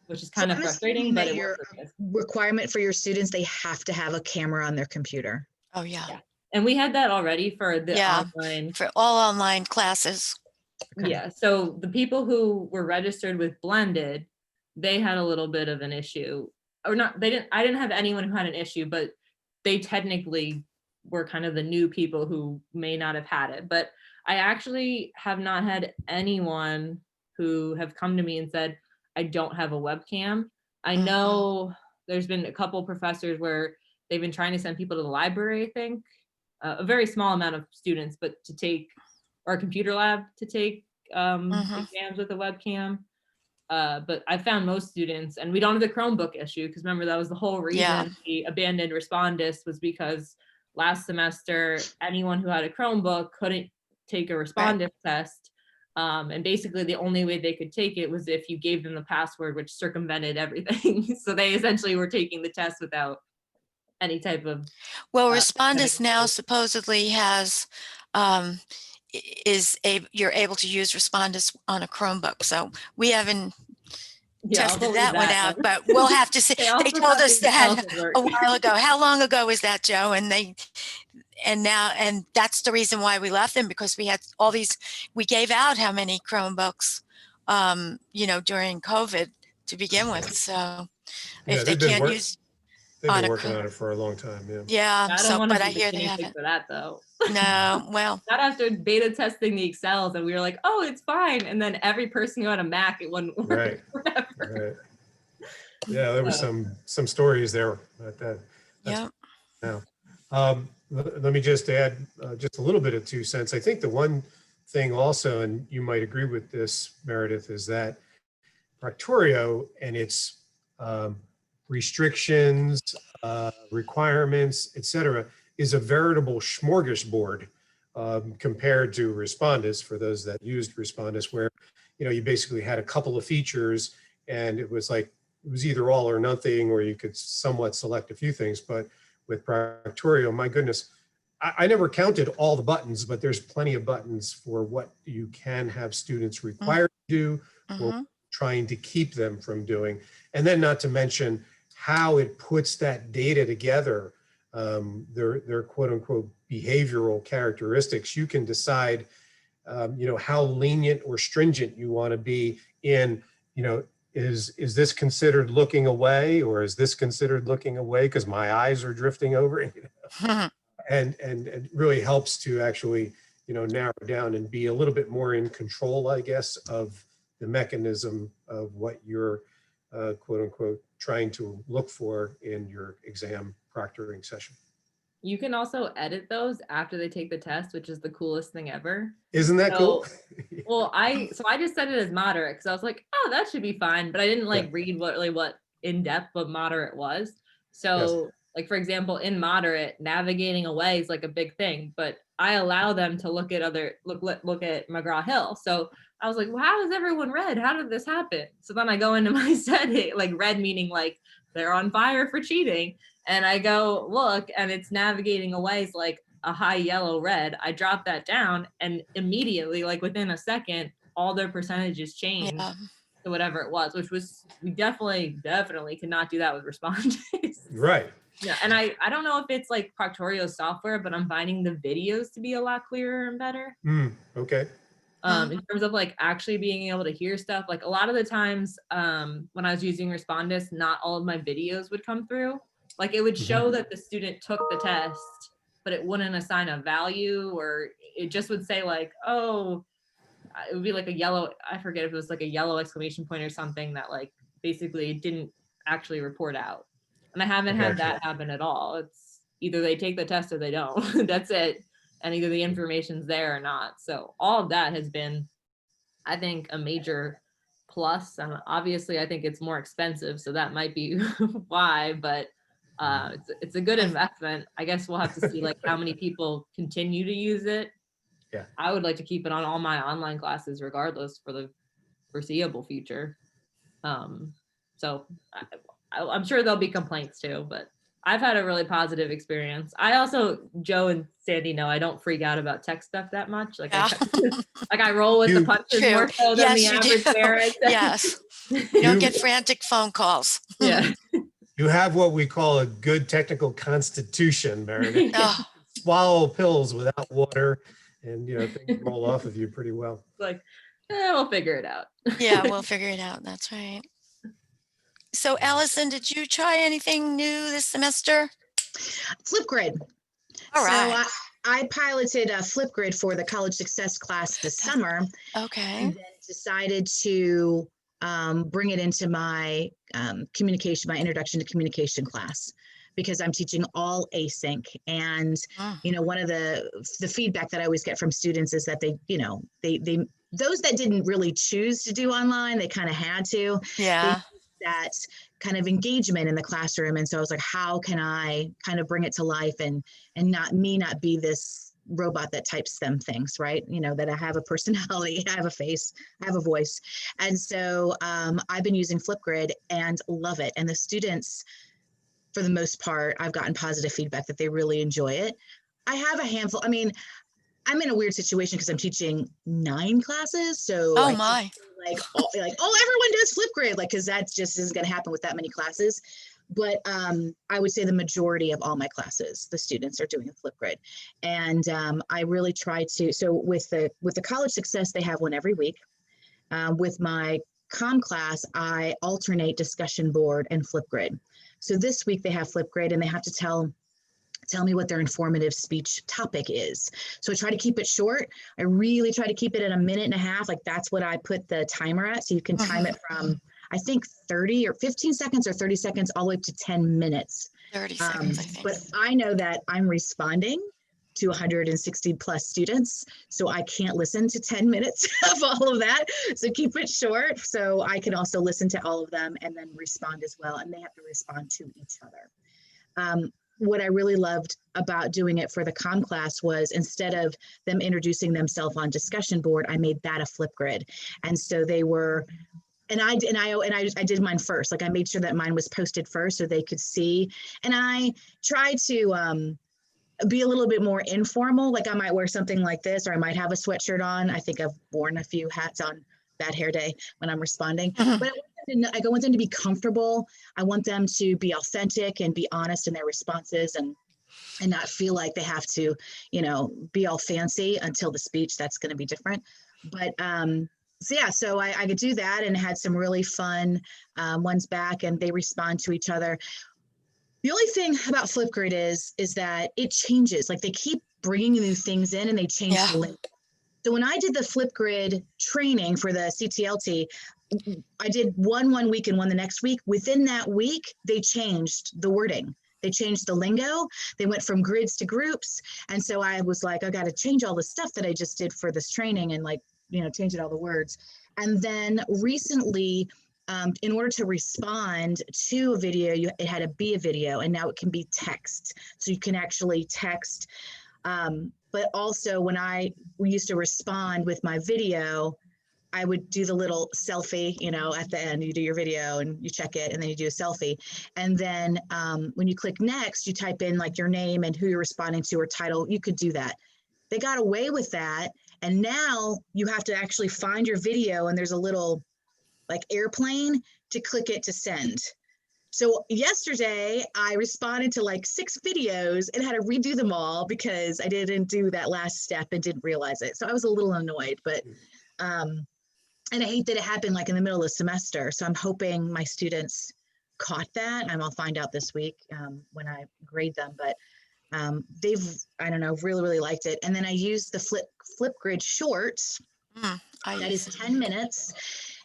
which is kind of frustrating. But
your requirement for your students, they have to have a camera on their computer.
Oh yeah.
And we had that already for the online,
for all online classes.
Okay. Yeah. So the people who were registered with Blended, they had a little bit of an issue, or not. I didn't have anyone who had an issue, but they technically were kind of the new people who may not have had it. But I actually have not had anyone who have come to me and said, I don't have a webcam. I know there's been a couple professors where they've been trying to send people to the library, I think, a very small amount of students, but to take, or a computer lab to take exams with a webcam. But I found most students, and we don't have the Chromebook issue, because remember, that was the whole reason we abandoned Respondus, was because last semester, anyone who had a Chromebook couldn't take a Respondus test. And basically the only way they could take it was if you gave them the password, which circumvented everything. So they essentially were taking the test without any type of.
Well, Respondus now supposedly has, you're able to use Respondus on a Chromebook. So we haven't tested that one out, but we'll have to see. They told us that a while ago. How long ago was that, Joe? And that's the reason why we left them, because we had all these, we gave out how many Chromebooks, during COVID to begin with. So if they can't use.
They've been working on it for a long time, yeah.
Yeah,
I don't want
but
to
I hear they haven't.
for that though.
No, well.
Not after beta testing the Excels, and we were like, oh, it's fine. And then every person who had a Mac, it wouldn't work forever.
Right. Yeah, there were some stories there about that.
Yeah.
Now, let me just add just a little bit of 2 cents. I think the one thing also, and you might agree with this, Meredith, is that Proctorio and its restrictions, requirements, etc., is a veritable smorgasbord compared to Respondus, for those that used Respondus, where you basically had a couple of features and it was either all or nothing, or you could somewhat select a few things. But with Proctorio, my goodness, I never counted all the buttons, but there's plenty of buttons for what you can have students required to do, or trying to keep them from doing. And then not to mention how it puts that data together, their quote unquote behavioral characteristics. You can decide, how lenient or stringent you want to be in, is this considered looking away, or is this considered looking away because my eyes are drifting over? And it really helps to actually, narrow down and be a little bit more in control, I guess, of the mechanism of what you're quote unquote trying to look for in your exam proctoring session.
You can also edit those after they take the test, which is the coolest thing ever.
Isn't that cool?
Well, I just set it as moderate because I was like, oh, that should be fine. But I didn't read what in depth what moderate was. So like, for example, in moderate, navigating away is like a big thing, but I allow them to look at McGraw-Hill. So I was like, well, how is everyone red? How did this happen? So then I go into my setting, like red meaning like they're on fire for cheating. And I go look, and it's navigating away is like a high yellow red. I drop that down, and immediately, like within a second, all their percentages changed to whatever it was, which was, we definitely could not do that with Respondus.
Right.
Yeah, and I don't know if it's like Proctorio software, but I'm finding the videos to be a lot clearer and better.
Okay.
In terms of like actually being able to hear stuff, like a lot of the times when I was using Respondus, not all of my videos would come through. Like it would show that the student took the test, but it wouldn't assign a value, or it just would say like, oh, it would be like a yellow, I forget if it was like a yellow exclamation point or something that like basically didn't actually report out. And I haven't had that happen at all. It's either they take the test or they don't. That's it. And either the information's there or not. So all of that has been, I think, a major plus. And obviously I think it's more expensive, so that might be why, but it's a good investment. I guess we'll have to see like how many people continue to use it.
Yeah.
I would like to keep it on all my online classes regardless for the foreseeable future. So I'm sure there'll be complaints too, but I've had a really positive experience. I also, Joe and Sandy know, I don't freak out about tech stuff that much. Like, I roll with the punches more so than the average parent.
Yes. You don't get frantic phone calls.
Yeah.
You have what we call a good technical constitution, Meredith. Swallow pills without water, and things roll off of you pretty well.
Like, we'll figure it out.
Yeah, we'll figure it out. That's right. So Allison, did you try anything new this semester?
FlipGrid.
All right.
So I piloted FlipGrid for the college success class this summer,
Okay.
and then decided to bring it into my communication, my introduction to communication class, because I'm teaching all async. And you know, one of the feedback that I always get from students is that they those that didn't really choose to do online, they kind of had to.
Yeah.
That kind of engagement in the classroom. And so I was like, how can I kind of bring it to life and not be this robot that types them things, right? You know, that I have a personality, I have a face, I have a voice. And so I've been using FlipGrid and love it. And the students, for the most part, I've gotten positive feedback that they really enjoy it. I have a handful. I mean, I'm in a weird situation because I'm teaching 9 classes. So
Oh my.
oh, everyone does FlipGrid, like, because that just isn't going to happen with that many classes. But I would say the majority of all my classes, the students are doing FlipGrid. And I really try to, so with the college success, they have one every week. With my comm class, I alternate discussion board and FlipGrid. So this week they have FlipGrid and they have to tell me what their informative speech topic is. So I try to keep it short. I really try to keep it at 1.5 minutes. Like, that's what I put the timer at. So you can time it from, I think, 30 or 15 seconds or 30 seconds all the way up to 10 minutes.
30 seconds, I think.
But I know that I'm responding to 160 plus students. So I can't listen to 10 minutes of all of that. So keep it short. So I can also listen to all of them and then respond as well. And they have to respond to each other. What I really loved about doing it for the comm class was, instead of them introducing themselves on discussion board, I made that a FlipGrid. And so they were, and I did mine first. Like, I made sure that mine was posted first so they could see. And I tried to be a little bit more informal. Like, I might wear something like this, or I might have a sweatshirt on. I think I've worn a few hats on bad hair day when I'm responding. But I want them to be comfortable. I want them to be authentic and be honest in their responses, and not feel like they have to, you know, be all fancy until the speech. That's going to be different. But so yeah, so I could do that, and had some really fun ones back, and they respond to each other. The only thing about FlipGrid is that it changes. Like, they keep bringing new things in, and they change the link. So when I did the FlipGrid training for the CTLT, I did one week and one the next week. Within that week, they changed the wording. They changed the lingo. They went from grids to groups. And so I was like, I got to change all the stuff that I just did for this training, and, like, you know, change it all the words. And then recently, in order to respond to a video, it had to be a video, and now it can be text. So you can actually text. But also, when we used to respond with my video, I would do the little selfie, you know, at the end. You do your video and you check it, and then you do a selfie. And then when you click next, you type in, like, your name and who you're responding to, or title. You could do that. They got away with that. And now you have to actually find your video, and there's a little, like, airplane to click it to send. So yesterday I responded to like 6 videos and had to redo them all because I didn't do that last step and didn't realize it. So I was a little annoyed, but, and I hate that it happened like in the middle of the semester. So I'm hoping my students caught that, and I'll find out this week when I grade them, but they've, I don't know, really, really liked it. And then I used the FlipGrid Shorts. That is 10 minutes.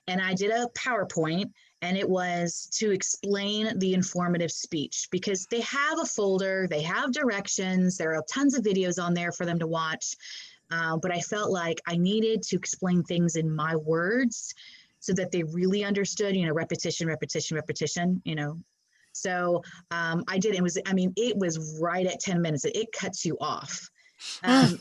And I did a PowerPoint, and it was to explain the informative speech, because they have a folder, they have directions, there are tons of videos on there for them to watch. But I felt like I needed to explain things in my words so that they really understood, you know, repetition, repetition, repetition, you know. So I did, it was right at 10 minutes. It cuts you off. Have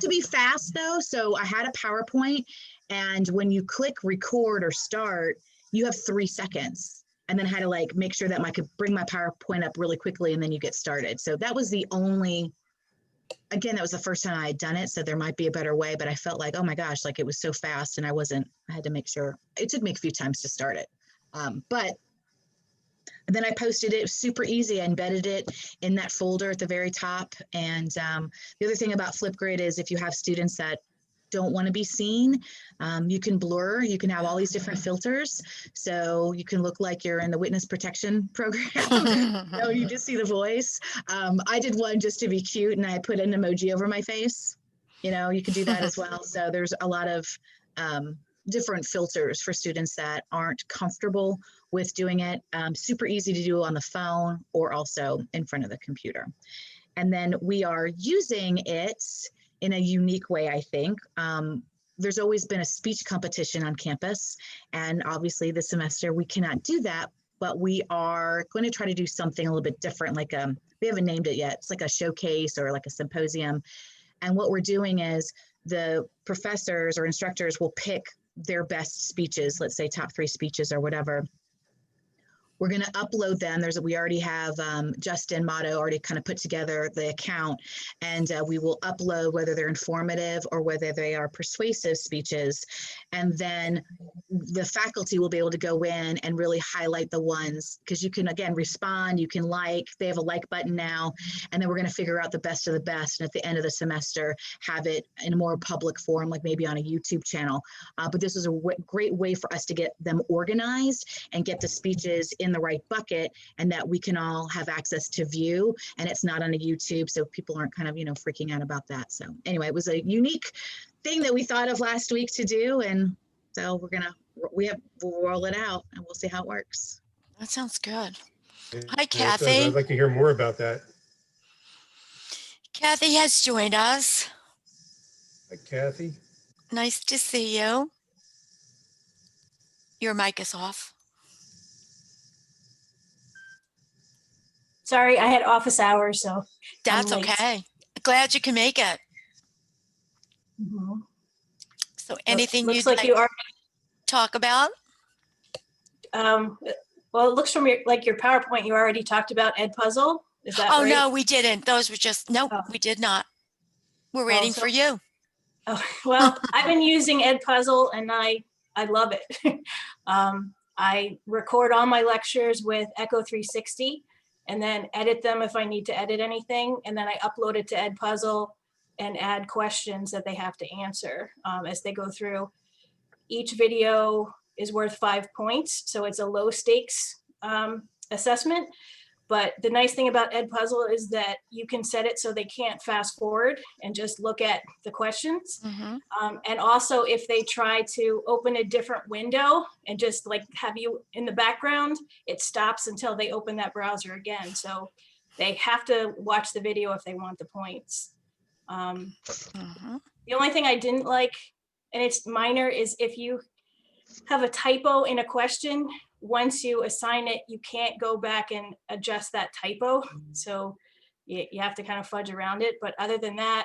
to be fast though. So I had a PowerPoint, and when you click record or start, you have 3 seconds. And then I had to like make sure that I could bring my PowerPoint up really quickly, and then you get started. So that was the only, again, that was the first time I had done it. So there might be a better way, but I felt like, oh my gosh, like it was so fast, and I had to make sure. It took me a few times to start it. But then I posted it, super easy. I embedded it in that folder at the very top. And the other thing about FlipGrid is if you have students that don't want to be seen. You can blur, you can have all these different filters. So you can look like you're in the witness protection program. No, you just see the voice. I did one just to be cute and I put an emoji over my face. You know, you could do that as well. So there's a lot of different filters for students that aren't comfortable with doing it. Super easy to do on the phone or also in front of the computer. And then we are using it in a unique way, I think. There's always been a speech competition on campus, and obviously this semester we cannot do that, but we are going to try to do something a little bit different, like we haven't named it yet. It's like a showcase or like a symposium. And what we're doing is the professors or instructors will pick their best speeches, let's say top 3 speeches or whatever. We're going to upload them. We already have Justin Motto already kind of put together the account, and we will upload whether they're informative or whether they are persuasive speeches. And then the faculty will be able to go in and really highlight the ones, because you can, again, respond, you can like, they have a like button now, and then we're going to figure out the best of the best. And at the end of the semester, have it in a more public form, like maybe on a YouTube channel. But this is a great way for us to get them organized and get the speeches in the right bucket, and that we can all have access to view, and it's not on a YouTube, so people aren't kind of, you know, freaking out about that. So anyway, it was a unique thing that we thought of last week to do, and so we'll roll it out and we'll see how it works.
That sounds good.
Yeah,
Hi,
it does.
Kathy.
I'd like to hear more about that.
Kathy has joined us.
Hi, Kathy.
Nice to see you. Your mic is off.
Sorry, I had office hours, so.
That's
late.
okay. Glad you can make it.
Mhm.
So anything
Looks
you'd
like
like
you are,
to talk about?
well, it looks from your PowerPoint, you already talked about EdPuzzle. Is that
Oh,
right?
no, we didn't. Those were just, nope,
Oh.
we did not. We're waiting
so-
for you.
Oh, well, I've been using EdPuzzle and I love it. I record all my lectures with Echo 360 and then edit them if I need to edit anything. And then I upload it to EdPuzzle and add questions that they have to answer as they go through. Each video is worth 5 points, so it's a low stakes assessment. But the nice thing about EdPuzzle is that you can set it so they can't fast forward and just look at the questions. And also if they try to open a different window and just like have you in the background, it stops until they open that browser again. So they have to watch the video if they want the points. The only thing I didn't like, and it's minor, is if you have a typo in a question, once you assign it, you can't go back and adjust that typo. So you have to kind of fudge around it. But other than that,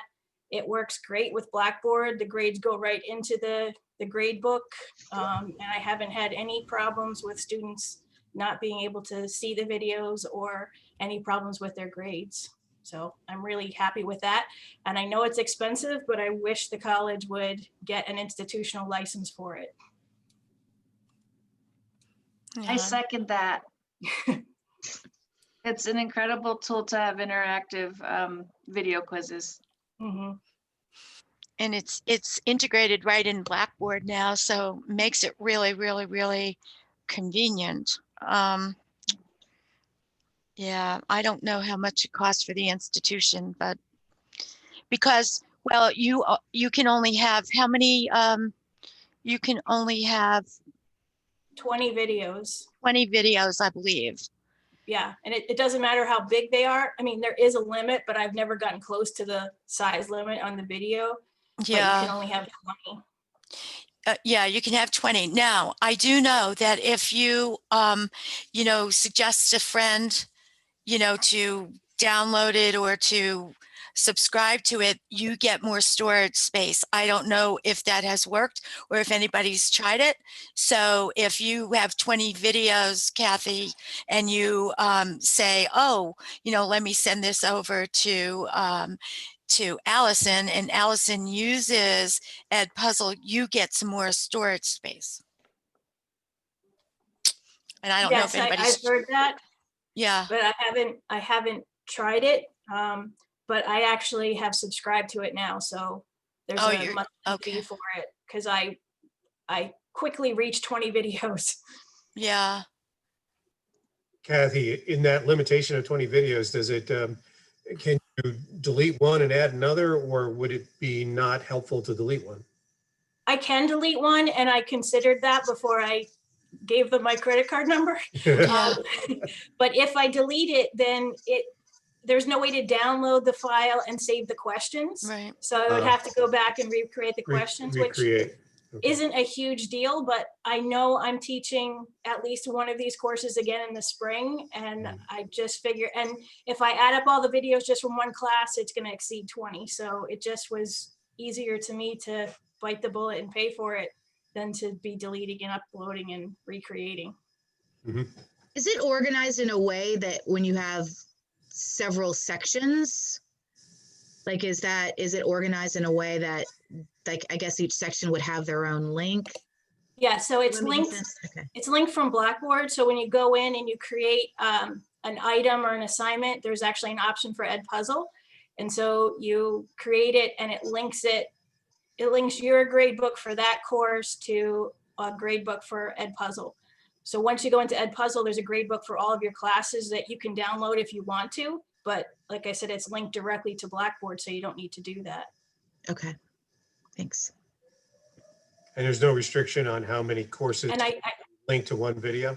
it works great with Blackboard. The grades go right into the grade book. And I haven't had any problems with students not being able to see the videos or any problems with their grades. So I'm really happy with that. And I know it's expensive, but I wish the college would get an institutional license for it.
Yeah.
I second that. It's an incredible tool to have interactive video quizzes.
Mhm.
And it's integrated right in Blackboard now, so makes it really, really, really convenient. Yeah, I don't know how much it costs for the institution, but because, well, you can only have how many, you can only have
20 videos.
20 videos, I believe.
Yeah, and it doesn't matter how big they are. I mean, there is a limit, but I've never gotten close to the size limit on the video. But you can
Yeah.
only have 20.
Yeah, you can have 20. Now, I do know that if you, you know, suggest a friend, you know, to download it or to subscribe to it, you get more storage space. I don't know if that has worked or if anybody's tried it. So if you have 20 videos, Kathy, and you say, oh, you know, let me send this over to Allison, and Allison uses EdPuzzle, you get some more storage space. And I don't know if
Yes,
anybody's.
I've heard that.
Yeah.
But I haven't tried it. But I actually have subscribed to it now. So There's
Oh,
a
you're
monthly
okay.
fee for it because I quickly reached 20 videos.
Yeah.
Kathy, in that limitation of 20 videos, does it, can you delete one and add another, or would it be not helpful to delete one?
I can delete one, and I considered that before I gave them my credit card number.
Yeah.
But if I delete it, then there's no way to download the file and save the questions.
Right.
So I would have to go back and recreate the questions, which
Recreate. Okay.
isn't a huge deal, but I know I'm teaching at least one of these courses again in the spring. And I just figure, and if I add up all the videos just from one class, it's going to exceed 20. So it just was easier to me to bite the bullet and pay for it than to be deleting and uploading and recreating.
Is it organized in a way that when you have several sections, like is it organized in a way that, like, I guess each section would have their own link?
Yeah, so it's
Does that make
linked.
sense? Okay.
It's linked from Blackboard. So when you go in and you create an item or an assignment, there's actually an option for EdPuzzle. And so you create it and it links your grade book for that course to a grade book for EdPuzzle. So once you go into EdPuzzle, there's a grade book for all of your classes that you can download if you want to. But like I said, it's linked directly to Blackboard, so you don't need to do that.
Okay. Thanks.
And there's no restriction on how many courses
And I
link to one video?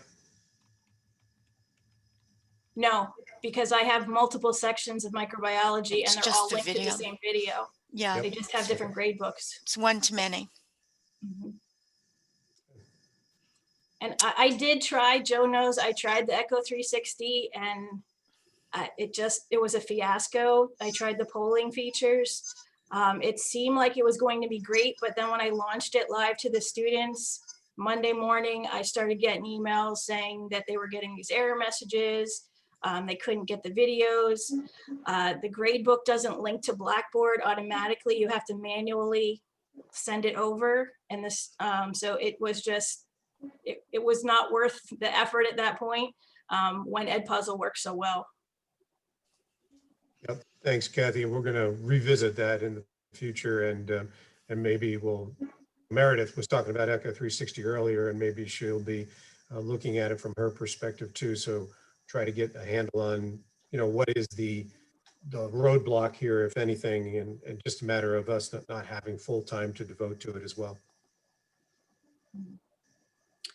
no, because I have multiple sections of microbiology
It's
and they're
just
all
a
linked to the
video.
same video.
Yeah.
They just have different grade books.
It's one to many.
And I did try, Joe knows, I tried the Echo 360 and it was a fiasco. I tried the polling features. It seemed like it was going to be great, but then when I launched it live to the students, Monday morning, I started getting emails saying that they were getting these error messages. They couldn't get the videos. The grade book doesn't link to Blackboard automatically. You have to manually send it over. And this, so it was just, it was not worth the effort at that point when EdPuzzle works so well.
Yep. Thanks, Kathy. We're going to revisit that in the future, and maybe Meredith was talking about Echo 360 earlier, and maybe she'll be looking at it from her perspective too. So try to get a handle on, what is the roadblock here, if anything, and just a matter of us not having full time to devote to it as well.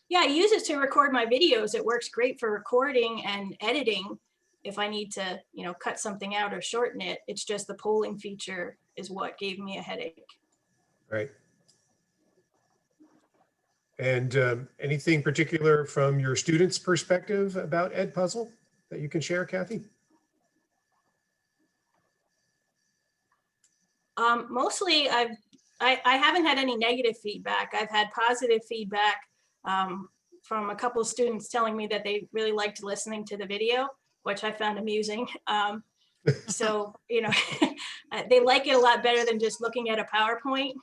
Yeah, I use it to record my videos. It works great for recording and editing. If I need to, cut something out or shorten it, it's just the polling feature is what gave me a headache.
Right. And anything particular from your students' perspective about EdPuzzle that you can share, Kathy?
Mostly I haven't had any negative feedback. I've had positive feedback from a couple of students telling me that they really liked listening to the video, which I found amusing. So, they like it a lot better than just looking at a PowerPoint.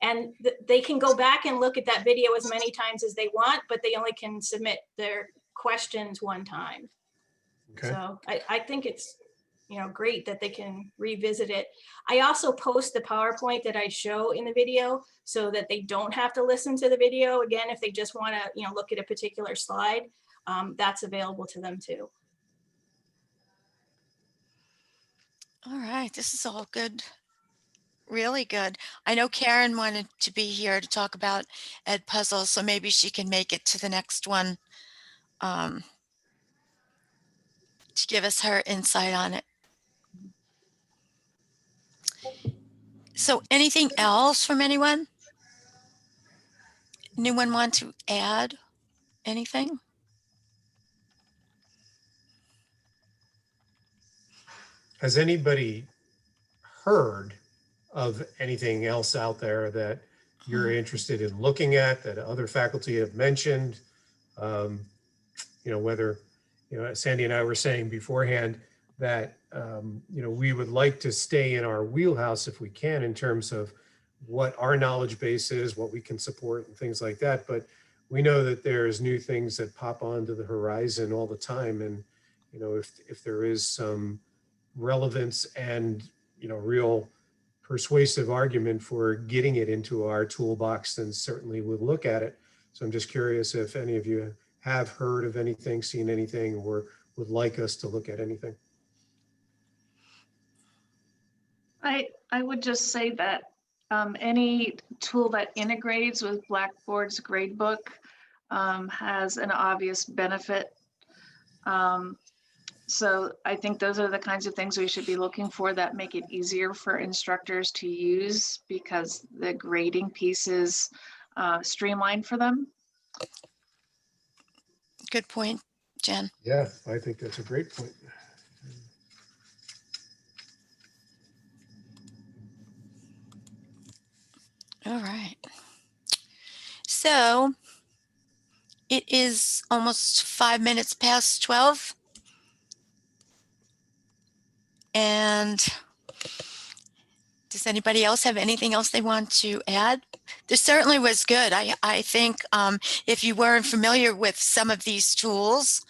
And they can go back and look at that video as many times as they want, but they only can submit their questions one time. Okay. So I think it's, great that they can revisit it. I also post the PowerPoint that I show in the video so that they don't have to listen to the video again. If they just want to, look at a particular slide, that's available to them too.
All right, this is all good. Really good. I know Karen wanted to be here to talk about EdPuzzle, so maybe she can make it to the next one to give us her insight on it. So anything else from anyone? Anyone want to add anything?
Has anybody heard of anything else out there that you're interested in looking at, that other faculty have mentioned? Whether, Sandy and I were saying beforehand that, we would like to stay in our wheelhouse if we can in terms of what our knowledge base is, what we can support and things like that. But we know that there's new things that pop onto the horizon all the time. And, if there is some relevance and, real persuasive argument for getting it into our toolbox, then certainly we'll look at it. So I'm just curious if any of you have heard of anything, seen anything, or would like us to look at anything.
I would just say that any tool that integrates with Blackboard's gradebook has an obvious benefit. So I think those are the kinds of things we should be looking for that make it easier for instructors to use, because the grading piece is streamlined for them.
Good point, Jen.
Yeah, I think that's a great point.
All right. So it is almost 5 minutes past 12. And does anybody else have anything else they want to add? This certainly was good. I think if you weren't familiar with some of these tools,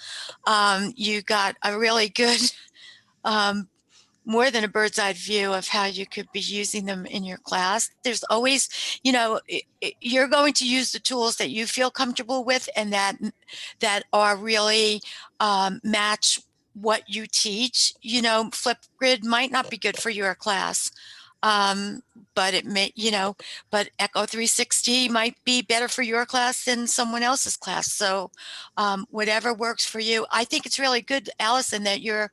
you got a really good, more than a bird's eye view of how you could be using them in your class. There's always, you know, you're going to use the tools that you feel comfortable with and that are really match what you teach. You know, FlipGrid might not be good for your class, but it may, you know, but Echo 360 might be better for your class than someone else's class. So whatever works for you. I think it's really good, Allison, that you're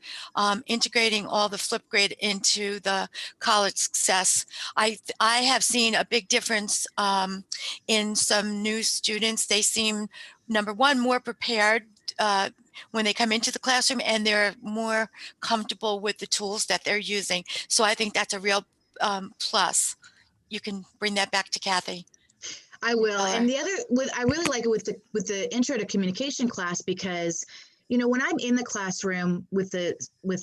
integrating all the FlipGrid into the college success. I have seen a big difference in some new students. They seem, number one, more prepared when they come into the classroom, and they're more comfortable with the tools that they're using. So I think that's a real plus. You can bring that back to Kathy.
I will. And the other, I really like it with the intro to communication class, because, you know, when I'm in the classroom with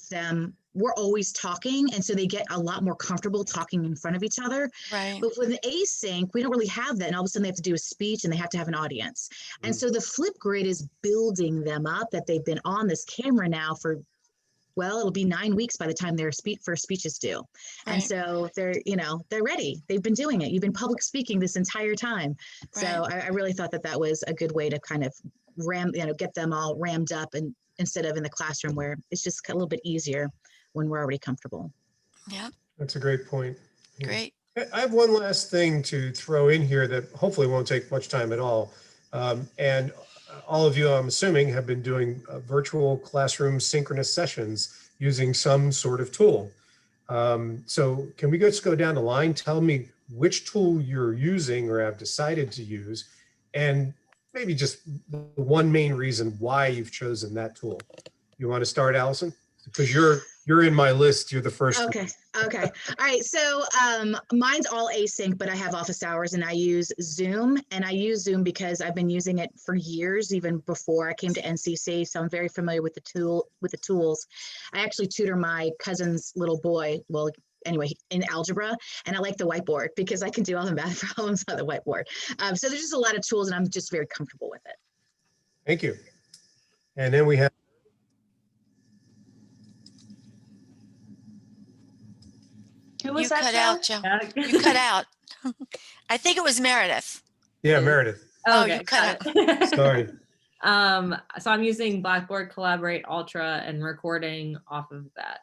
them, we're always talking, and so they get a lot more comfortable talking in front of each other.
Right.
But with an async, we don't really have that, and all of a sudden they have to do a speech and they have to have an audience. And so the FlipGrid is building them up, that they've been on this camera now for, well, it'll be 9 weeks by the time their first speech is due.
Right.
And so they're, you know, they're ready. They've been doing it. You've been public speaking this entire time. So I really thought that was a good way to kind of get them all rammed up, and instead of in the classroom where it's just a little bit easier when we're already comfortable.
Yeah.
That's a great point.
Great.
I have one last thing to throw in here that hopefully won't take much time at all. And all of you, I'm assuming, have been doing virtual classroom synchronous sessions using some sort of tool. So can we just go down the line? Tell me which tool you're using or have decided to use, and maybe just the one main reason why you've chosen that tool. You want to start, Allison? Because you're in my list. You're the first.
Okay. Okay. All right. So mine's all async, but I have office hours and I use Zoom, and I use Zoom because I've been using it for years, even before I came to NCC. So I'm very familiar with the tools. I actually tutor my cousin's little boy. Well, anyway, in algebra, and I like the whiteboard because I can do all the math problems on the whiteboard. So there's just a lot of tools, and I'm just very comfortable with it.
Thank you. And then we have.
Who was
You
that,
cut
Joe?
out, Joe. You cut out. I think it was Meredith.
Yeah, Meredith.
Oh,
Okay,
you cut
got it.
Sorry.
So I'm using Blackboard Collaborate Ultra and recording off of that.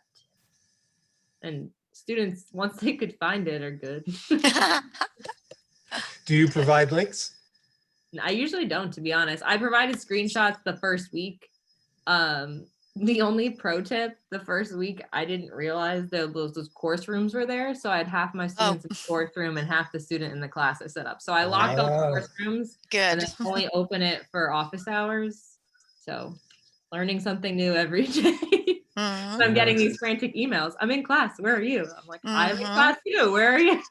And students, once they could find it, are good.
Do you provide links?
I usually don't, to be honest. I provided screenshots the first week. The only pro tip, the first week, I didn't realize that those course rooms were there. So I had half my students in the course room and half the student in the class I set up. So I locked all the course rooms.
Good.
And then only open it for office hours. So learning something new every day.
Mhm.
So I'm getting these frantic emails. I'm in class. Where are you? I'm like, I'm in class too. Where are you?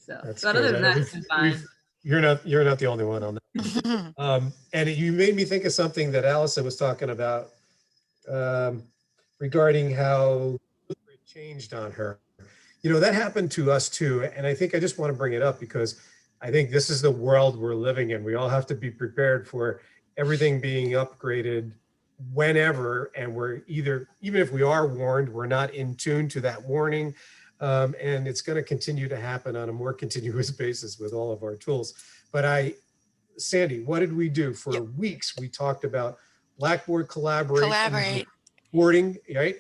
So,
That's
but other
good.
than that, it's been fine.
You're not the only one on that. And you made me think of something that Allison was talking about regarding how it changed on her. You know, that happened to us too. And I think I just want to bring it up because I think this is the world we're living in. We all have to be prepared for everything being upgraded whenever, and we're even if we are warned, we're not in tune to that warning. And it's going to continue to happen on a more continuous basis with all of our tools. But Sandy, what did we do? For weeks, we talked about Blackboard Collaborate. And recording, right?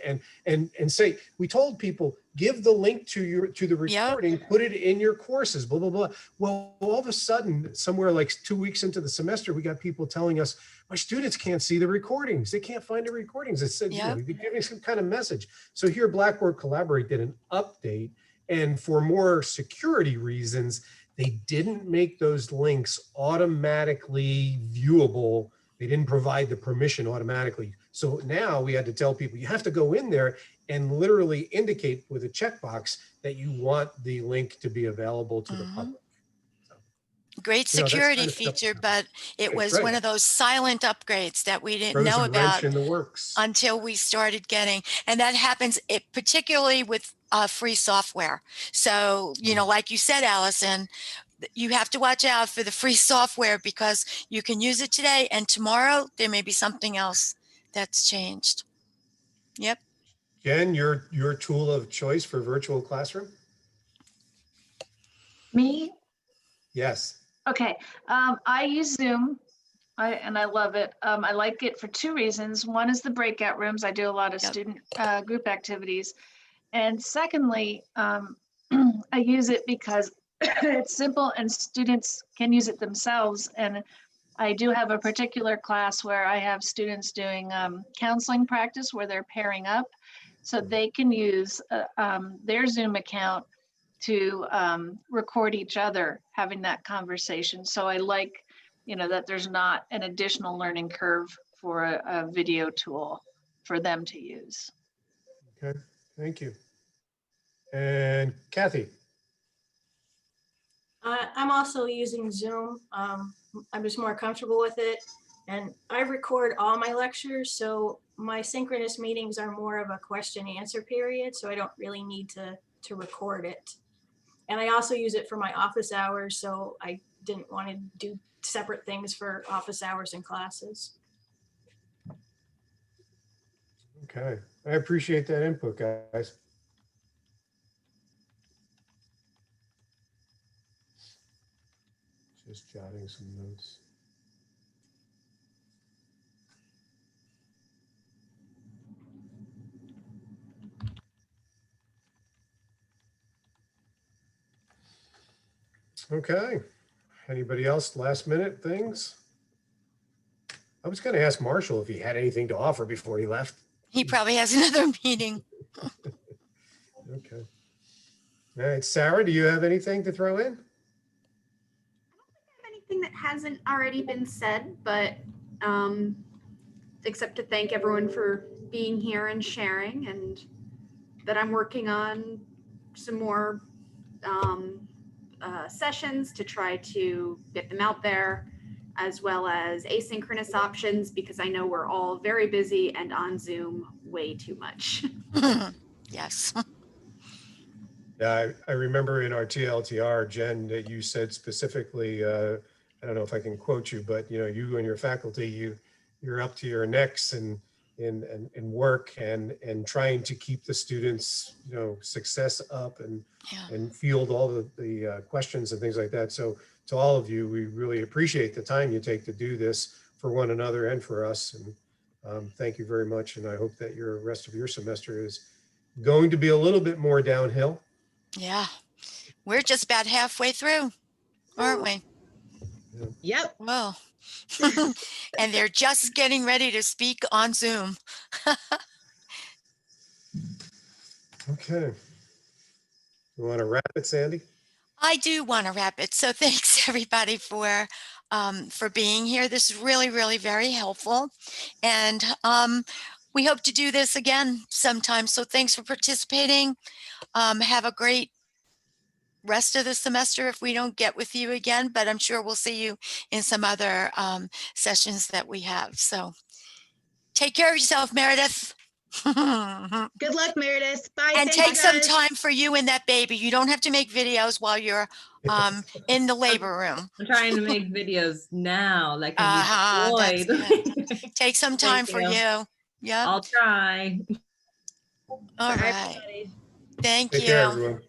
And say, we told people, give the link to the recording, put it in your courses, blah, blah, blah. Well, all of a sudden, somewhere like 2 weeks into the semester, we got people telling us, my students can't see the recordings. They can't find the recordings. It said, you know, you're giving some kind of message. So here, Blackboard Collaborate did an update, and for more security reasons, they didn't make those links automatically viewable. They didn't provide the permission automatically. So now we had to tell people, you have to go in there and literally indicate with a checkbox that you want the link to be available to the public. So,
great security feature, but it was one of those silent upgrades that we didn't know about
in the works
until we started getting, and that happens particularly with free software. So, you know, like you said, Allison, you have to watch out for the free software because you can use it today and tomorrow there may be something else that's changed. Yep.
Jen, your tool of choice for virtual classroom?
Me?
Yes.
Okay. I use Zoom. And I love it. I like it for two reasons. One is the breakout rooms. I do a lot of student group activities. And secondly, I use it because it's simple and students can use it themselves. And I do have a particular class where I have students doing counseling practice where they're pairing up. So they can use their Zoom account to record each other having that conversation. So I like, you know, that there's not an additional learning curve for a video tool for them to use.
Okay, thank you. And Kathy.
I'm also using Zoom. I'm just more comfortable with it. And I record all my lectures, so my synchronous meetings are more of a question answer period, so I don't really need to record it. And I also use it for my office hours, so I didn't want to do separate things for office hours and classes.
Okay, I appreciate that input, guys. Just jotting some notes. Okay, anybody else last minute things? I was going to ask Marshall if he had anything to offer before he left.
He probably has another meeting.
Okay. All right, Sarah, do you have anything to throw in?
Anything that hasn't already been said, but except to thank everyone for being here and sharing, and that I'm working on some more sessions to try to get them out there, as well as asynchronous options, because I know we're all very busy and on Zoom way too much.
Yes.
Yeah, I remember in our TLTR, Jen, that you said specifically, I don't know if I can quote you, but you know, you and your faculty, you're up to your necks in work and trying to keep the students, you know, success up and field all the questions and things like that. So to all of you, we really appreciate the time you take to do this for one another and for us. And thank you very much. And I hope that your rest of your semester is going to be a little bit more downhill.
Yeah, we're just about halfway through, aren't we?
Yep.
Well, and they're just getting ready to speak on Zoom.
Okay. You want to wrap it, Sandy?
I do want to wrap it. So thanks everybody for being here. This is really, really very helpful. And we hope to do this again sometime. So thanks for participating. Have a great rest of the semester if we don't get with you again, but I'm sure we'll see you in some other sessions that we have. So take care of yourself, Meredith.
Good luck, Meredith. Bye.
And take some time for you and that baby. You don't have to make videos while you're in the labor room.
I'm trying to make videos now, like
that's good. Take some time for you. Yeah.
I'll try.
All
Bye,
right.
everybody.
Thank
Take care,
you.
everyone.